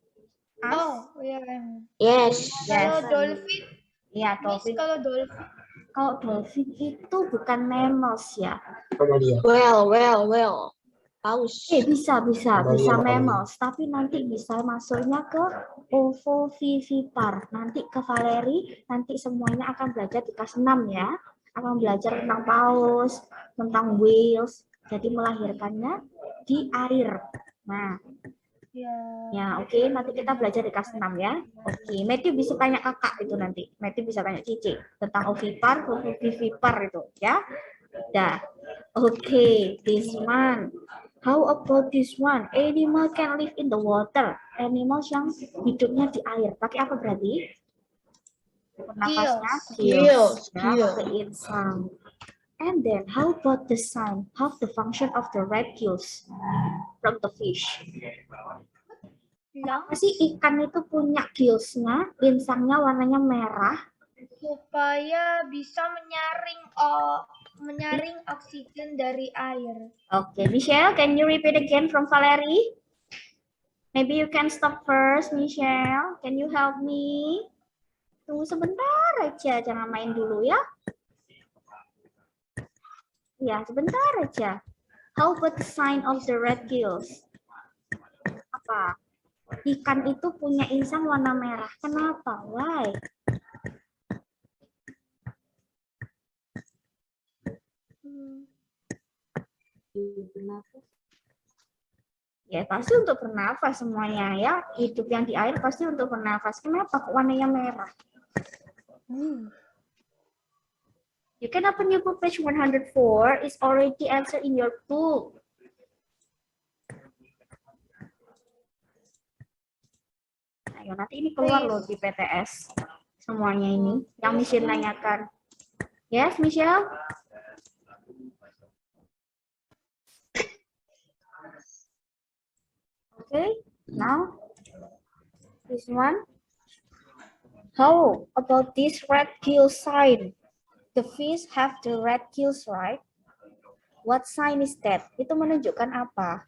As? Oh, iya. Yes. Kalau Yes. dolphin, Iya, Miss, dolphin. kalau dolphin. Kalau dolphin itu bukan mammals ya. Sama dia. Well. Paus. Bisa Mamalia. mammals, tapi nanti bisa masuknya ke ovovivipar. Nanti ke Valeri, nanti semuanya akan belajar di kelas 6 ya. Akan belajar tentang paus, tentang whales. Jadi melahirkannya di air. Nah, ya oke, nanti kita belajar di kelas 6 ya. Oke, Matthew bisa tanya kakak itu nanti. Matthew bisa tanya Cici tentang ovipar, ovovivipar itu ya. Dah. Oke, this one. How about this one? Animal can live in the water. Animals yang hidupnya di air. Pakai apa berarti? Nafasnya Gills. ya, pakai insang. And then, how about the sign? How the function of the red gills from the fish? Kenapa sih ikan itu punya gillsnya, insangnya warnanya merah? Supaya bisa menyaring oksigen dari air. Okay, Michelle, can you repeat again from Valerie? Maybe you can stop first, Michelle. Can you help me? Tunggu sebentar aja, jangan main dulu ya. Ya, sebentar aja. How about the sign of the red gills? Apa? Ikan itu punya insang warna merah. Kenapa? Why? Ya pasti untuk bernafas semuanya ya. Hidup yang di air pasti untuk bernafas. Kenapa warnanya merah? You can open your book page 104. It's already answered in your book. Ayo nanti ini keluar loh di PTS. Semuanya ini yang Michelle tanyakan. Yes, Michelle? Okay, now this one. How about this red gill sign? The fish have the red gills, right? What sign is that? Itu menunjukkan apa?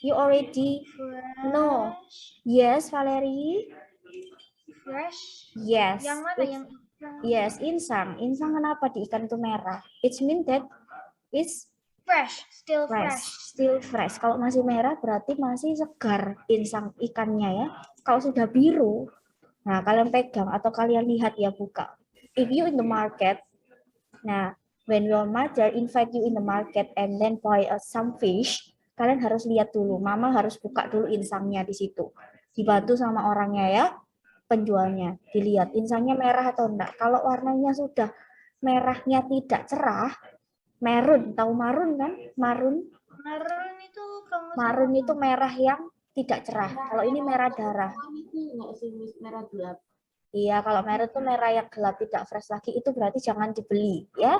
You already know. Yes, Valerie. Fresh. Yes. Yang mana yang? Yes, insang. Insang kenapa di ikan itu merah? It means that it's Fresh, still fresh. Still fresh. Kalau masih merah berarti masih segar insang ikannya ya. Kalau sudah biru, nah kalian pegang atau kalian lihat ya buka. If you in the market, nah when your mother invite you in the market and then buy some fish, kalian harus lihat dulu. Mama harus buka dulu insangnya di situ. Dibantu sama orangnya ya, penjualnya. Dilihat insangnya merah atau enggak. Kalau warnanya sudah merahnya tidak cerah, marun, tahu marun kan? Marun itu marun itu merah yang tidak cerah. Kalau ini merah darah. Merah gelap. Iya, kalau merah itu merah yang gelap tidak fresh lagi itu berarti jangan dibeli ya.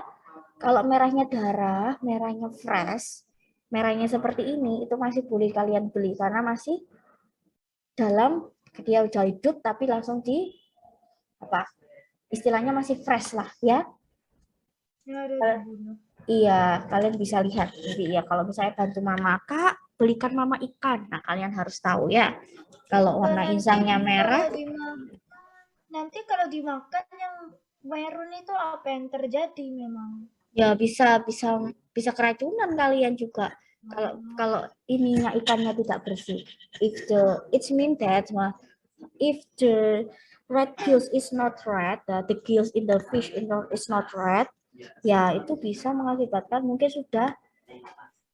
Kalau merahnya darah, merahnya fresh, merahnya seperti ini itu masih boleh kalian beli karena masih dalam dia udah hidup tapi langsung di apa? Istilahnya masih fresh lah ya. Iya, kalian bisa lihat. Jadi ya kalau misalnya bantu mama, Kak, belikan mama ikan. Nah, kalian harus tahu ya. Kalau warna insangnya merah, nanti kalau dimakan yang merun itu apa yang terjadi memang? ya bisa keracunan kalian juga. Kalau ininya ikannya tidak bersih. It means that if the red gills is not red, the gills in the fish is not red, ya itu bisa mengakibatkan mungkin sudah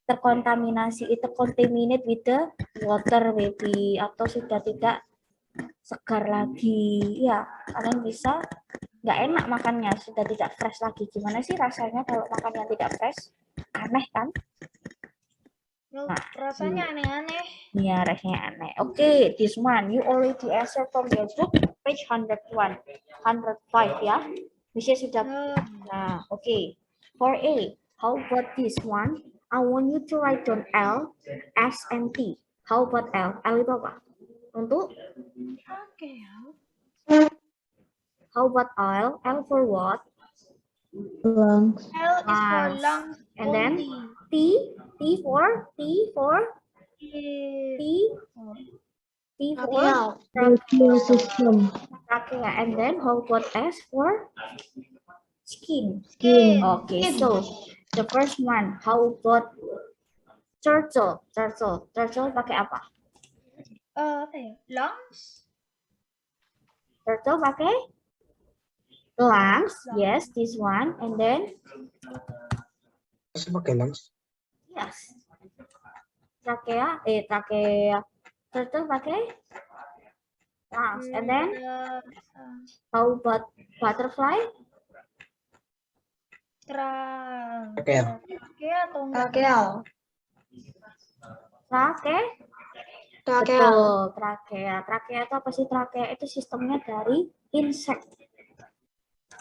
terkontaminasi, itu contaminate with the water maybe, atau sudah tidak segar lagi ya. Kalian bisa nggak enak makannya, sudah tidak fresh lagi. Gimana sih rasanya kalau makan yang tidak fresh? Aneh kan? Nah, rasanya aneh-aneh. Iya, rasanya aneh. Oke, this one you already answer from your book page 101, 105 ya. Bisa sudah. Nah, oke. For A, how about this one? I want you to write down L, S, and T. How about L? L itu apa? Untuk? Oke. How about L? L for what? L is for lungs. And then only. T for? T. T for Tracheal system. trachea. And then how about S for skin? Skin. Okay, so the first one, how about turtle? Turtle pakai apa? Apa ya? Lungs. Turtle pakai lungs. Yes, this one. And then Masa pakai lungs? yes, trachea. Turtle pakai lungs. And then how about butterfly? Trachea. Atau enggak? Trachea. Betul, trachea. Trachea itu apa sih? Trachea itu sistemnya dari insect.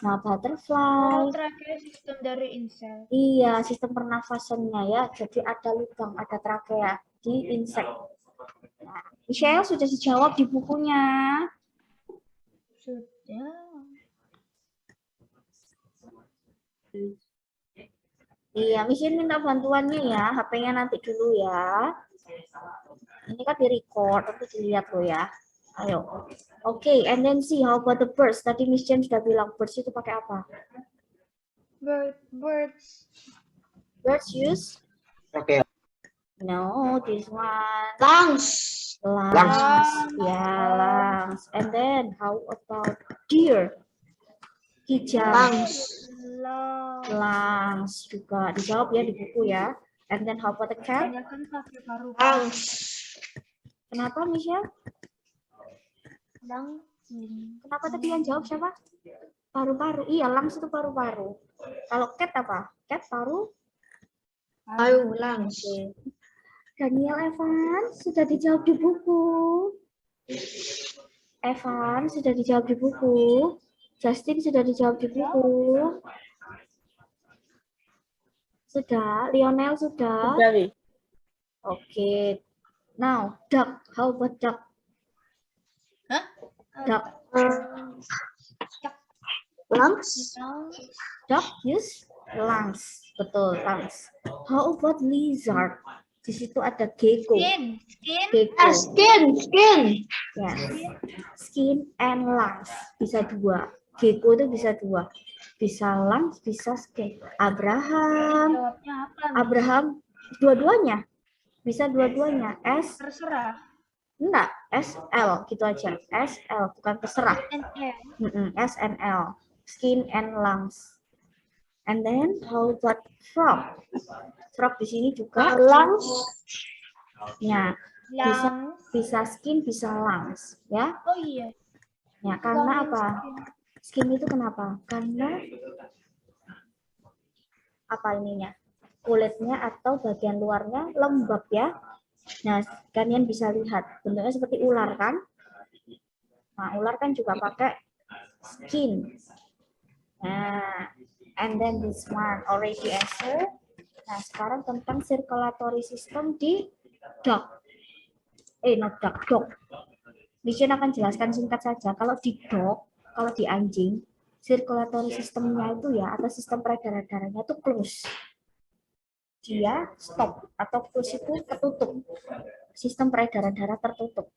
Nah, butterfly. Trachea sistem dari insect. Iya, sistem pernafasannya ya. Jadi ada lubang, ada trachea di insect. Nah, Michelle sudah dijawab di bukunya. Sudah. Iya, Michelle minta bantuannya ya. HP-nya nanti dulu ya. Ini kan di-record, tapi dilihat loh ya. Ayo. Oke, and then see how about the birds. Tadi Miss Jen sudah bilang birds itu pakai apa? Birds. Birds use? Trachea. No, this one. Lungs. Lungs. Yeah, lungs. And then how about deer? Kijang. Lungs juga dijawab ya di buku ya. And then how about the cat? Kebanyakan pakai paru. Lungs. Kenapa Michelle? Kenapa tadi yang jawab siapa? Paru-paru. Iya, lungs itu paru-paru. Kalau cat apa? Cat paru? Lungs. Oke. Daniel Evan sudah dijawab di buku. Evan sudah dijawab di buku. Justin sudah dijawab di buku. Sudah. Lionel sudah. Oke. Now, duck. How about duck? Duck. Lungs. Duck use lungs. Betul, lungs. How about lizard? Di situ ada gecko. Skin. Gecko. Skin. Yes. Skin and lungs. Bisa dua. Gecko itu bisa dua. Bisa lungs, bisa skin. Jawabnya apa? Abraham, dua-duanya. Bisa dua-duanya. S, Terserah. enggak. SL, gitu aja. SL, bukan terserah. S and L. Skin and lungs. And then, how about frog? Frog di sini juga. Lungs. Ya, bisa skin, bisa lungs. Ya, Oh iya. ya karena apa? Skin itu kenapa? Karena apa ininya? Kulitnya atau bagian luarnya lembab ya. Nah, kalian bisa lihat bentuknya seperti ular kan? Nah, ular kan juga pakai skin. Nah, and then this one already answer. Nah, sekarang tentang circulatory system di dog. Dog. Mission akan jelaskan singkat saja. Kalau di dog, kalau di anjing, circulatory systemnya itu ya, atau sistem peredaran darahnya itu close. Dia stop, atau close itu tertutup. Sistem peredaran darah tertutup.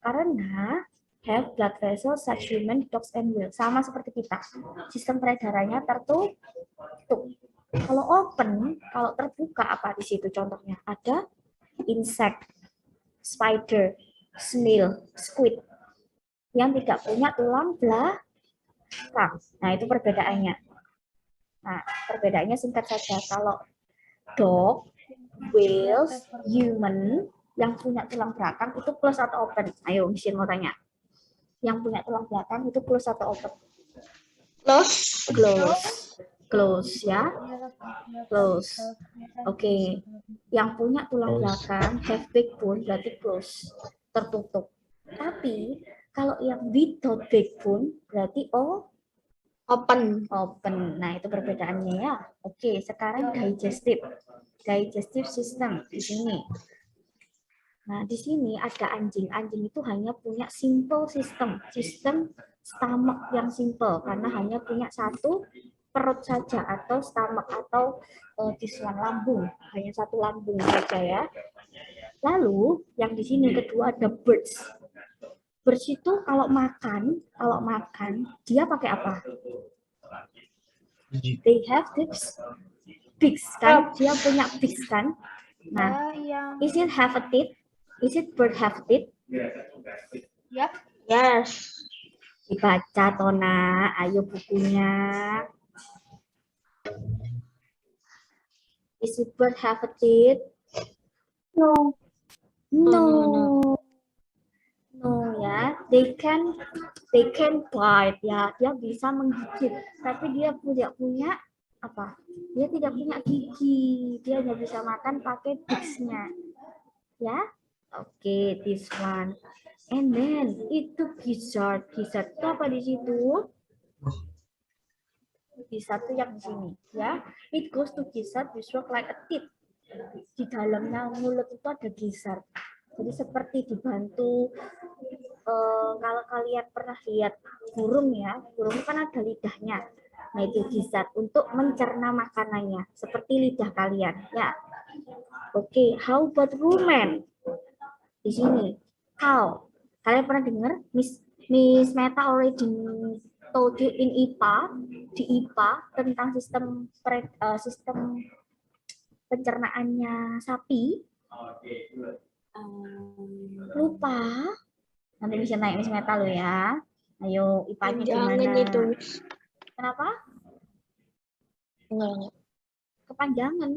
Karena have blood vessels such human, dogs, and whales. Sama seperti kita. Sistem peredarannya tertutup. Kalau open, kalau terbuka apa di situ contohnya? Ada insect, spider, snail, squid yang tidak punya tulang belakang. Nah, itu perbedaannya. Nah, perbedaannya singkat saja. Kalau dog, whales, human yang punya tulang belakang itu close atau open? Ayo, Misin mau tanya. Yang punya tulang belakang itu close atau open? Close ya. Close. Oke. Yang punya tulang belakang, have backbone berarti close, tertutup. Tapi kalau yang without backbone berarti Open. Nah, itu perbedaannya ya. Oke, sekarang digestive system di sini. Nah, di sini ada anjing. Anjing itu hanya punya simple system stomach yang simple karena hanya punya satu perut saja atau stomach atau lambung, hanya satu lambung saja ya. Lalu yang di sini kedua ada birds. Birds itu kalau makan dia pakai apa? They have this beaks kan? Dia punya beaks kan? Nah, yang is it have a teeth? Is it bird have teeth? ya Yes. Dibaca Tona, ayo bukunya. Is it bird have a teeth? No. No. No ya, they can bite ya, dia bisa menggigit, tapi dia tidak punya apa? Dia tidak punya gigi, dia hanya bisa makan pakai beaks-nya. Ya, oke, this one. And then itu gizzard itu apa di situ? Gizzard itu yang di sini, ya. It goes to gizzard, which look like a teeth. Di dalamnya mulut itu ada gizzard. Jadi seperti dibantu. Kalau kalian pernah lihat burung ya, burung kan ada lidahnya. Nah itu gizzard untuk mencerna makanannya, seperti lidah kalian ya. Oke, how about rumen? Di sini, cow. Kalian pernah dengar Miss Meta already told you in IPA, di IPA tentang sistem pencernaannya sapi. Lupa. Nanti bisa naik Miss Meta lo ya. Ayo IPA-nya gimana? Itu. Kenapa? Enggak. Kepanjangan.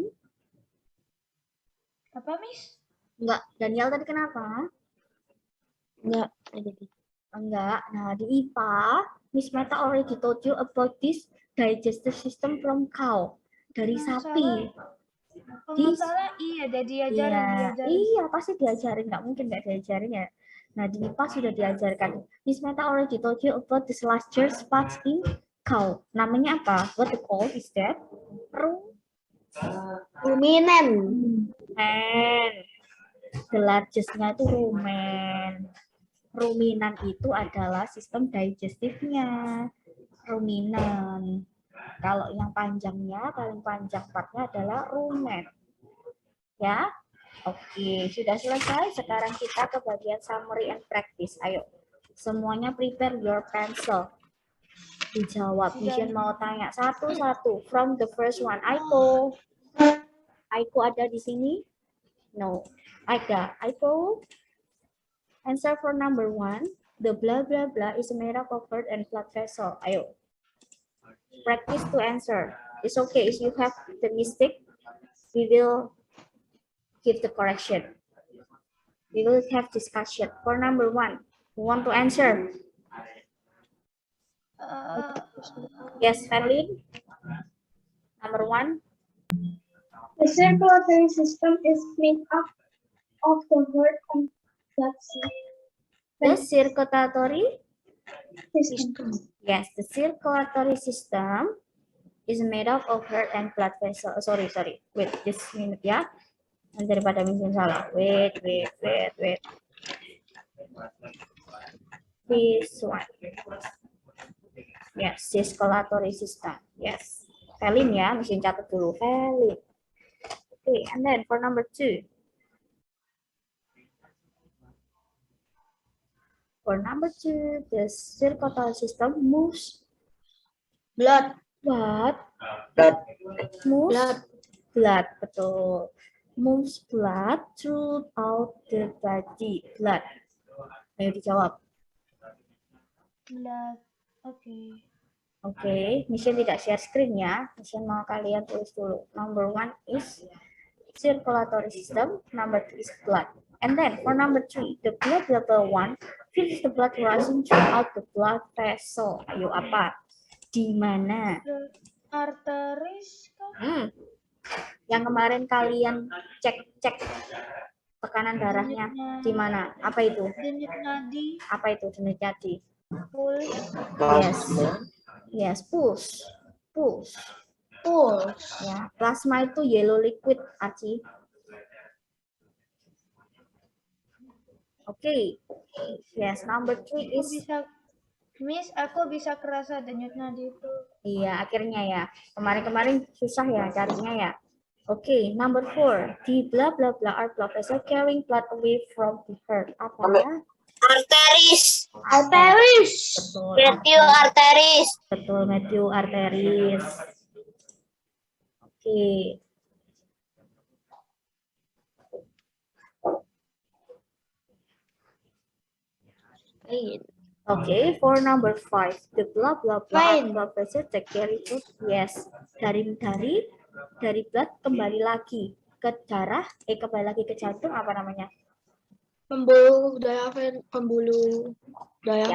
apa Miss? Enggak. Daniel tadi kenapa? Enggak. Enggak. Nah, di IPA, Miss Meta already told you about this digestive system from cow. Dari sapi. Kalau nggak salah iya ada diajarin. Iya, pasti diajarin. Nggak mungkin nggak diajarin ya. Nah, di IPA sudah diajarkan. Miss Meta already told you about the larger spots in cow. Namanya apa? What the call is that? Ruminan. Rumen. The largest-nya itu rumen. Ruminan itu adalah sistem digestifnya. Ruminan. Kalau yang panjangnya, paling panjang partnya adalah rumen. Ya, oke, sudah selesai. Sekarang kita ke bagian summary and practice. Ayo, semuanya prepare your pencil. Dijawab. Mission mau tanya satu-satu. From the first one, Aiko. Aiko ada di sini? No. Ada. Aiko. Answer for number 1. The blah blah blah is made up of heart and blood vessel. Ayo. Practice to answer. It's okay if you have the mistake. We will give the correction. We will have discussion. For number 1, who want to answer? Yes, Ferlin. Number 1. The circulatory system is made up of the heart and blood The circulatory system. Yes, the circulatory system is made up of heart and blood vessel. Sorry. Wait, just a minute ya. Daripada mungkin salah. Wait. This one. Yes, circulatory system. Yes. Felin ya, mesti catat dulu. Felin. Okay, and then for number 2. For number 2, the circulatory system moves Blood. what? Blood. Moves Blood. blood, betul. Moves blood throughout the body. Blood. Ayo dijawab. Blood. Oke. Oke, Mission tidak share screen ya. Mission mau kalian tulis dulu. Number 1 is circulatory system. Number 2 is blood. And then for number 3, the blood level 1 fills the blood rushing throughout the blood vessel. Ayo apa? Di mana? Arteris kan? Yang kemarin kalian cek tekanan darahnya di mana? Apa itu? Denyut nadi. Apa itu denyut nadi? Pulse. Yes, pulse. Pulse. Ya, plasma itu yellow liquid, Archie. Oke. Yes, number 3 is Miss, aku bisa kerasa denyut nadi itu. iya, akhirnya ya. Kemarin-kemarin susah ya carinya ya. Okay, number 4. The blah blah blah are blood vessel carrying blood away from the heart. Apa? Arteris. Arteris. Betul. Matthew arteris. Betul, Matthew arteris. Oke. Okay, for number 5, the blah blah blah Vein. blood vessel that carry blood. Yes, dari blood kembali lagi ke darah, kembali lagi ke jantung, apa namanya? Pembuluh daya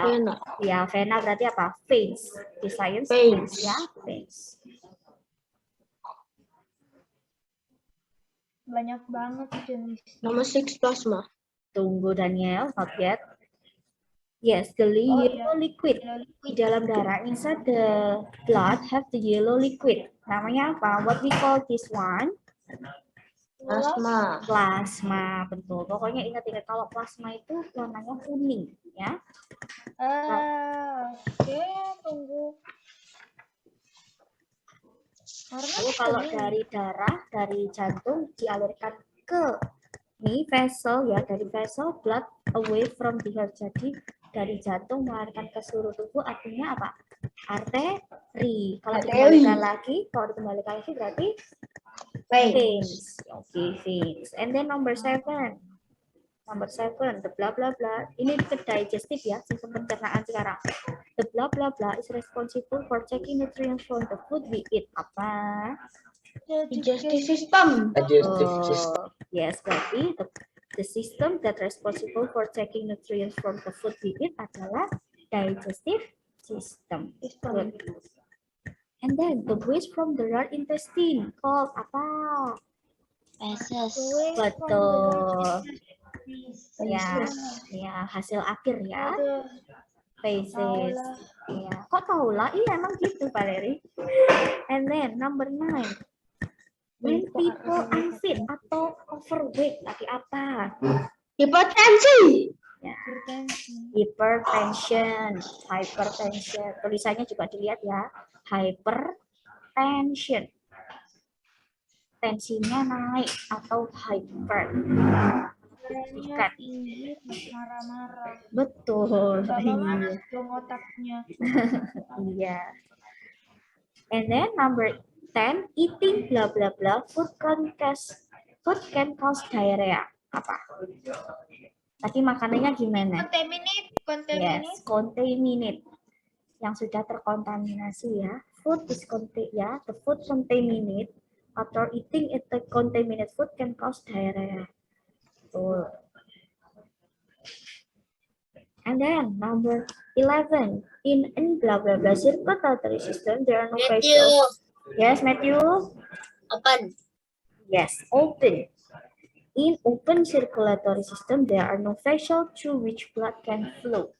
vena. Ya, vena berarti apa? Veins. Di science Veins. ya, veins. Banyak banget jenis. Nomor 6 plasma. Tunggu Daniel, not yet. Yes, the yellow liquid di dalam darah inside the blood have the yellow liquid. Namanya apa? What we call this one? Plasma. Plasma, betul. Pokoknya ingat-ingat kalau plasma itu warnanya kuning, ya. Oke, tunggu. Lalu kalau dari darah, dari jantung dialirkan ke ini vessel ya, dari vessel blood away from the heart. Jadi dari jantung mengalirkan ke seluruh tubuh artinya apa? Arteri. Kalau dikembalikan lagi berarti veins. Okay, veins. And then number 7. Number 7, the blah blah blah. Ini ke digestive ya, sistem pencernaan sekarang. The blah blah blah is responsible for taking nutrients from the food we eat. Apa? Digestive system. Yes, berarti the system that responsible for taking nutrients from the food we eat adalah digestive system. Good. And then the waste from the large intestine called apa? Feces. Betul. Ya, hasil akhir ya. Feces. Ya, kok tahu lah? Iya, emang gitu, Valeri. And then number 9. When people unfit atau overweight lagi apa? Hipertensi. Ya. Hypertension. Tulisannya juga dilihat ya. Hypertension. Tensinya naik atau hyper. Tinggi, marah-marah. Betul. Iya. Dong otaknya. Iya. And then number 10, eating blah blah blah food can cause diarrhea. Apa? Tadi makanannya gimana? Yes, contaminate. Yang sudah terkontaminasi ya. Food is the food contaminate after eating it the contaminated food can cause diarrhea. Betul. And then number 11, in blah blah blah circulatory system there are no vessels. Yes, Matthew. Open. Yes, open. In open circulatory system, there are no vessels through which blood can flow.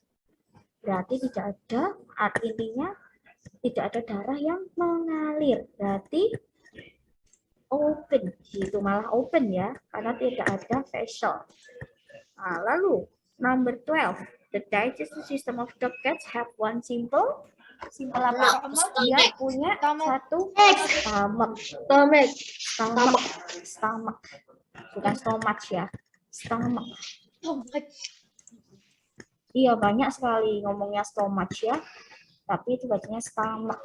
Berarti tidak ada, artinya tidak ada darah yang mengalir. Berarti open, itu malah open ya, karena tidak ada vessel. Nah, lalu number 12, the digestive system of the cats have one simple apa? Dia punya satu stomach. Bukan stomach ya. Stomach. Iya, banyak sekali ngomongnya stomach ya. Tapi itu bacanya stomach.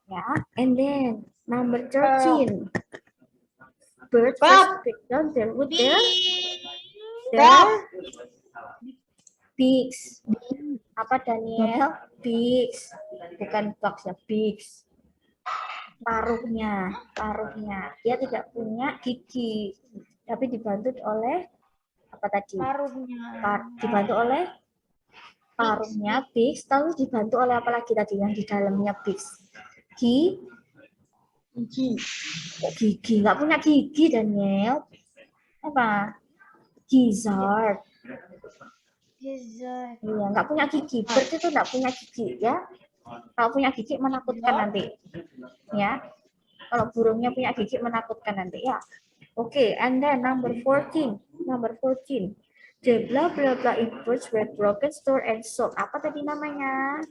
Ya, and then number 13. Birds break down their wood their beaks. Apa Daniel? Beaks. Bukan box ya, beaks. Paruhnya. Dia tidak punya gigi, tapi dibantu oleh apa tadi? Dibantu oleh paruhnya, beaks, lalu dibantu oleh apa lagi tadi yang di dalamnya beaks? Gigi. Nggak punya gigi, Daniel. Apa? Gizzard. Iya, nggak punya gigi. Bird itu nggak punya gigi ya. Kalau punya gigi menakutkan nanti. Ya. Kalau burungnya punya gigi menakutkan nanti ya. Oke, and then number 14. The blah blah blah in birds were broken, stored and sold. Apa tadi namanya?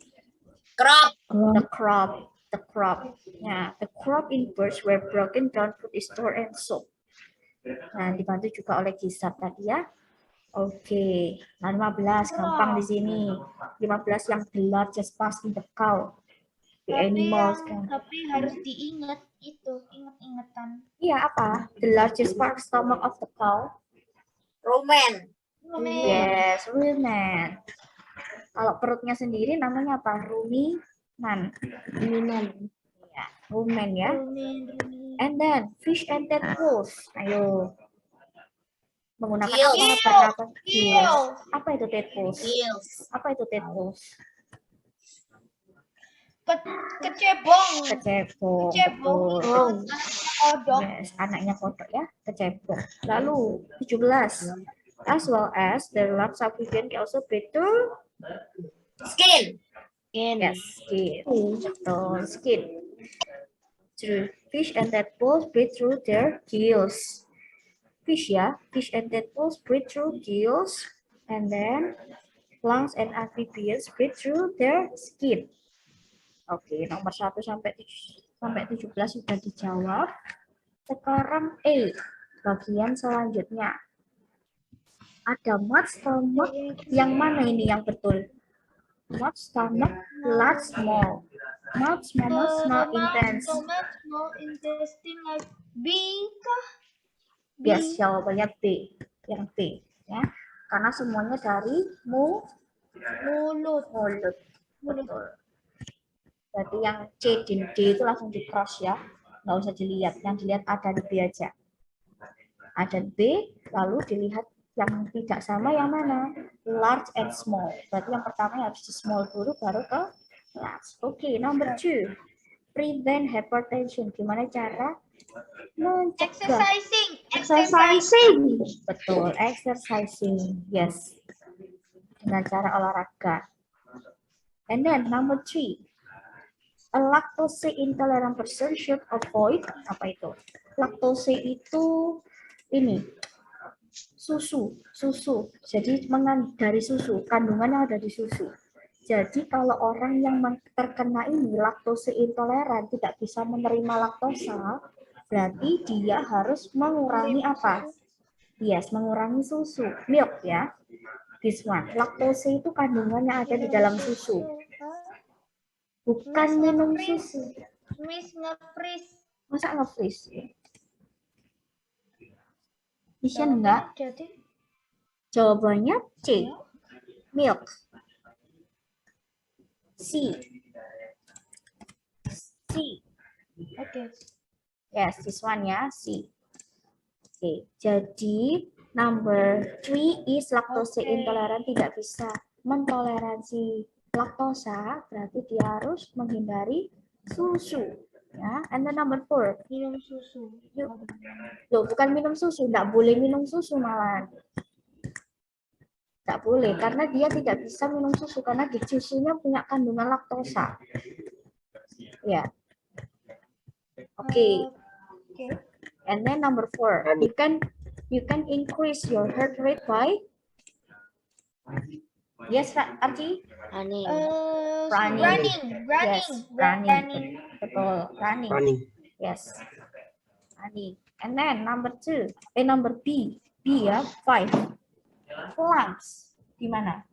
Crop. The crop. The crop. Nah, the crop in birds were broken down, food is stored and sold. Nah, dibantu juga oleh Gisab tadi ya. Oke, nah 15 gampang di sini. 15 yang the largest part in the cow. The animals kan. Tapi harus diingat itu, ingat-ingatan. Iya apa? The largest part stomach of the cow. Rumen. Yes, rumen. Kalau perutnya sendiri namanya apa? Ruminan. Ya, rumen ya. And then fish and tadpoles. Ayo. Menggunakan apa pernapas? Gills. Apa itu tadpoles? Apa itu tadpoles? Kecebong. Kecebong. Kecebong. Betul. Kodok. Yes, anaknya kodok ya, kecebong. Lalu 17. As well as the large amphibian can also breed through Skin. yes, skin. Betul, skin. True. Fish and tadpoles breathe through their gills. Fish ya, fish and tadpoles breathe through gills, and then lungs and amphibians breathe through their skin. Oke, nomor 1 sampai 17 sudah dijawab. Sekarang bagian selanjutnya. Ada mud stomach, yang mana ini yang betul? Mud stomach, large, small. Mud small, small, intense. Small intestine like B kah? Yes, jawabannya B. Yang B. Ya. Karena semuanya dari Mulut. mulut. Betul. Berarti yang C dan D itu langsung di cross ya. Nggak usah dilihat. Yang dilihat A dan B aja. A dan B, lalu dilihat yang tidak sama yang mana? Large and small. Berarti yang pertama harus di small dulu, baru ke large. Oke, number 2. Prevent hypertension. Gimana cara mencegah? Exercising. Betul, exercising. Yes. Dengan cara olahraga. And then number 3. A lactose intolerant person should avoid apa itu? Laktose itu ini susu. Jadi dari susu, kandungan yang ada di susu. Jadi kalau orang yang terkena ini laktose intoleran tidak bisa menerima laktosa, berarti dia harus mengurangi apa? Yes, mengurangi susu, milk ya. This one, laktose itu kandungan yang ada di dalam susu. Bukan minum susu. Miss nge-freeze. Masa nge-freeze? Bisa enggak? Jadi Jawabannya C. Milk. C. oke. Yes, this one ya, C. Oke, jadi number 3 is lactose intolerant, tidak bisa mentoleransi laktosa, berarti dia harus menghindari susu. Ya, and then number 4. Minum susu. Loh, bukan minum susu, enggak boleh minum susu malah. Enggak boleh, karena dia tidak bisa minum susu, karena di susunya punya kandungan laktosa. Ya. Oke. And then number 4, you can increase your heart rate by yes, Archie? Running. Running. Yes, running. Betul, running. Yes. Running. And then number 2, number B ya, 5. Lungs. Di mana?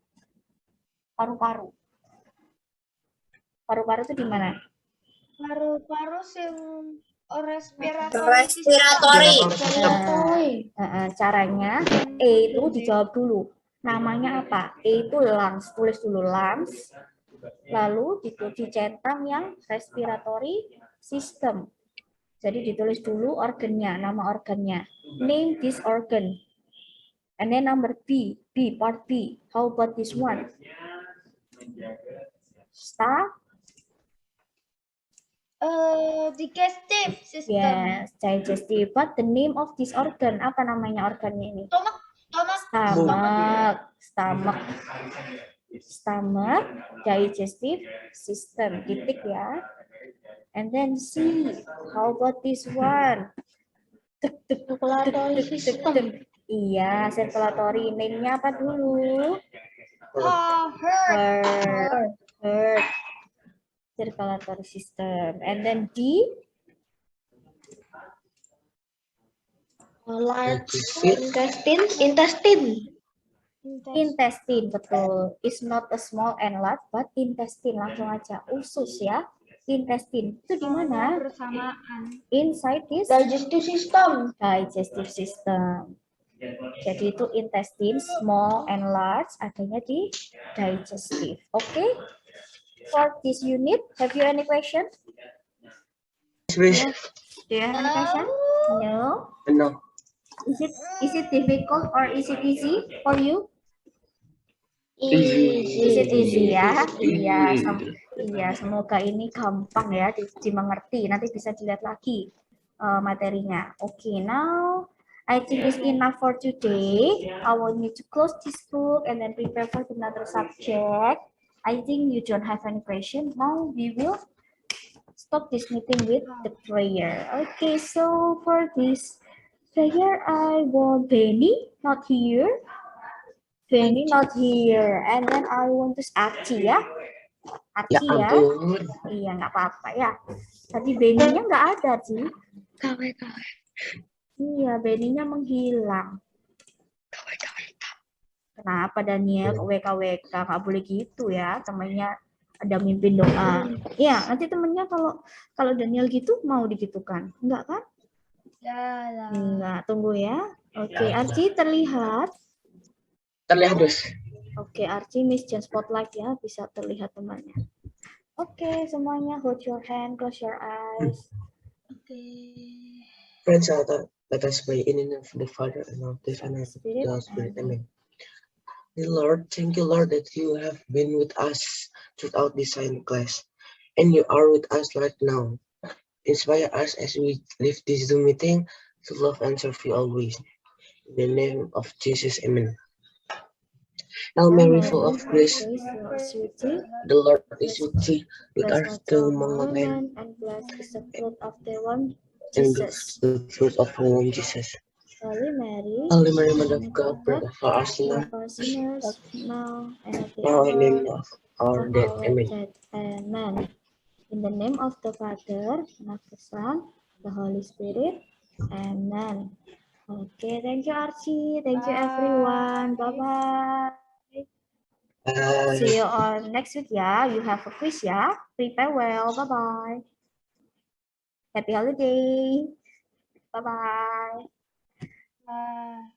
Paru-paru. Paru-paru itu di mana? Paru-paru yang Respiratory. Caranya itu dijawab dulu. Namanya apa? itu lungs. Tulis dulu lungs. Lalu dicentang yang respiratory system. Jadi ditulis dulu organnya, nama organnya. Name this organ. And then number B, part B. How about this one? digestive system. Yes, digestive. But the name of this organ, apa namanya organnya ini? Stomach, digestive system. Titik ya. And then C, how about this one? Circulatory system. Iya, circulatory. Name-nya apa dulu? Heart. Heart. circulatory system. And then D, Large Digestive. intestine. intestine, betul. It's not a small and large, but intestine. Langsung aja, usus ya. Intestine. Itu di mana? Bersamaan. Inside this Digestive system. digestive system. Jadi itu intestine, small and large, adanya di digestive. Okay? For this unit, have you any question? Please. Do you have any question? No? No. Is it difficult or is it easy for you? Easy. Is it easy ya? Easy. Iya, semoga ini gampang ya dimengerti. Nanti bisa dilihat lagi materinya. Okay, now I think it's enough for today. I want you to close this book and then prepare for another subject. I think you don't have any question. Now we will stop this meeting with the prayer. Okay, so for this prayer, I want Benny not here. Benny not here. And then I want to Archie ya. Ya Archie ya. ampun. Iya, nggak apa-apa ya. Tadi Benny-nya nggak ada sih. Kawe. Iya, Benny-nya menghilang. Kenapa Daniel WKWK? Nggak boleh gitu ya. Temannya ada mimpin doa. Iya, nanti temennya kalau Daniel gitu mau digitukan. Enggak kan? Enggak, tunggu ya. Oke, Archie terlihat. Terlihat dus. Oke, Archie Miss Jan spotlight ya, bisa terlihat temannya. Oke, semuanya hold your hand, close your eyes. Friends, let us pray in the name of the Father and of the Son and of the Holy Spirit. Amen. Dear Lord, thank you, Lord, that you have been with us throughout this science class, and you are with us right now. Inspire us as we leave this Zoom meeting to love and serve you always. In the name of Jesus, Amen. Hail Mary, full of grace, the Lord is with thee. Blessed art thou among women, and blessed is the fruit of the womb, and Jesus. the fruit of her womb, Jesus. Holy Mary, Holy Mary, Mother of God, pray for us sinners, for sinners, now and at the now and in hour our of death. our Amen. death. Amen. In the name of the Father, and of the Son, the Holy Spirit. Amen. Okay, thank you Archie. Thank you everyone. Bye-bye. See you on next week ya. You have a quiz ya. Prepare well. Bye-bye. Happy holiday. Bye-bye. Bye.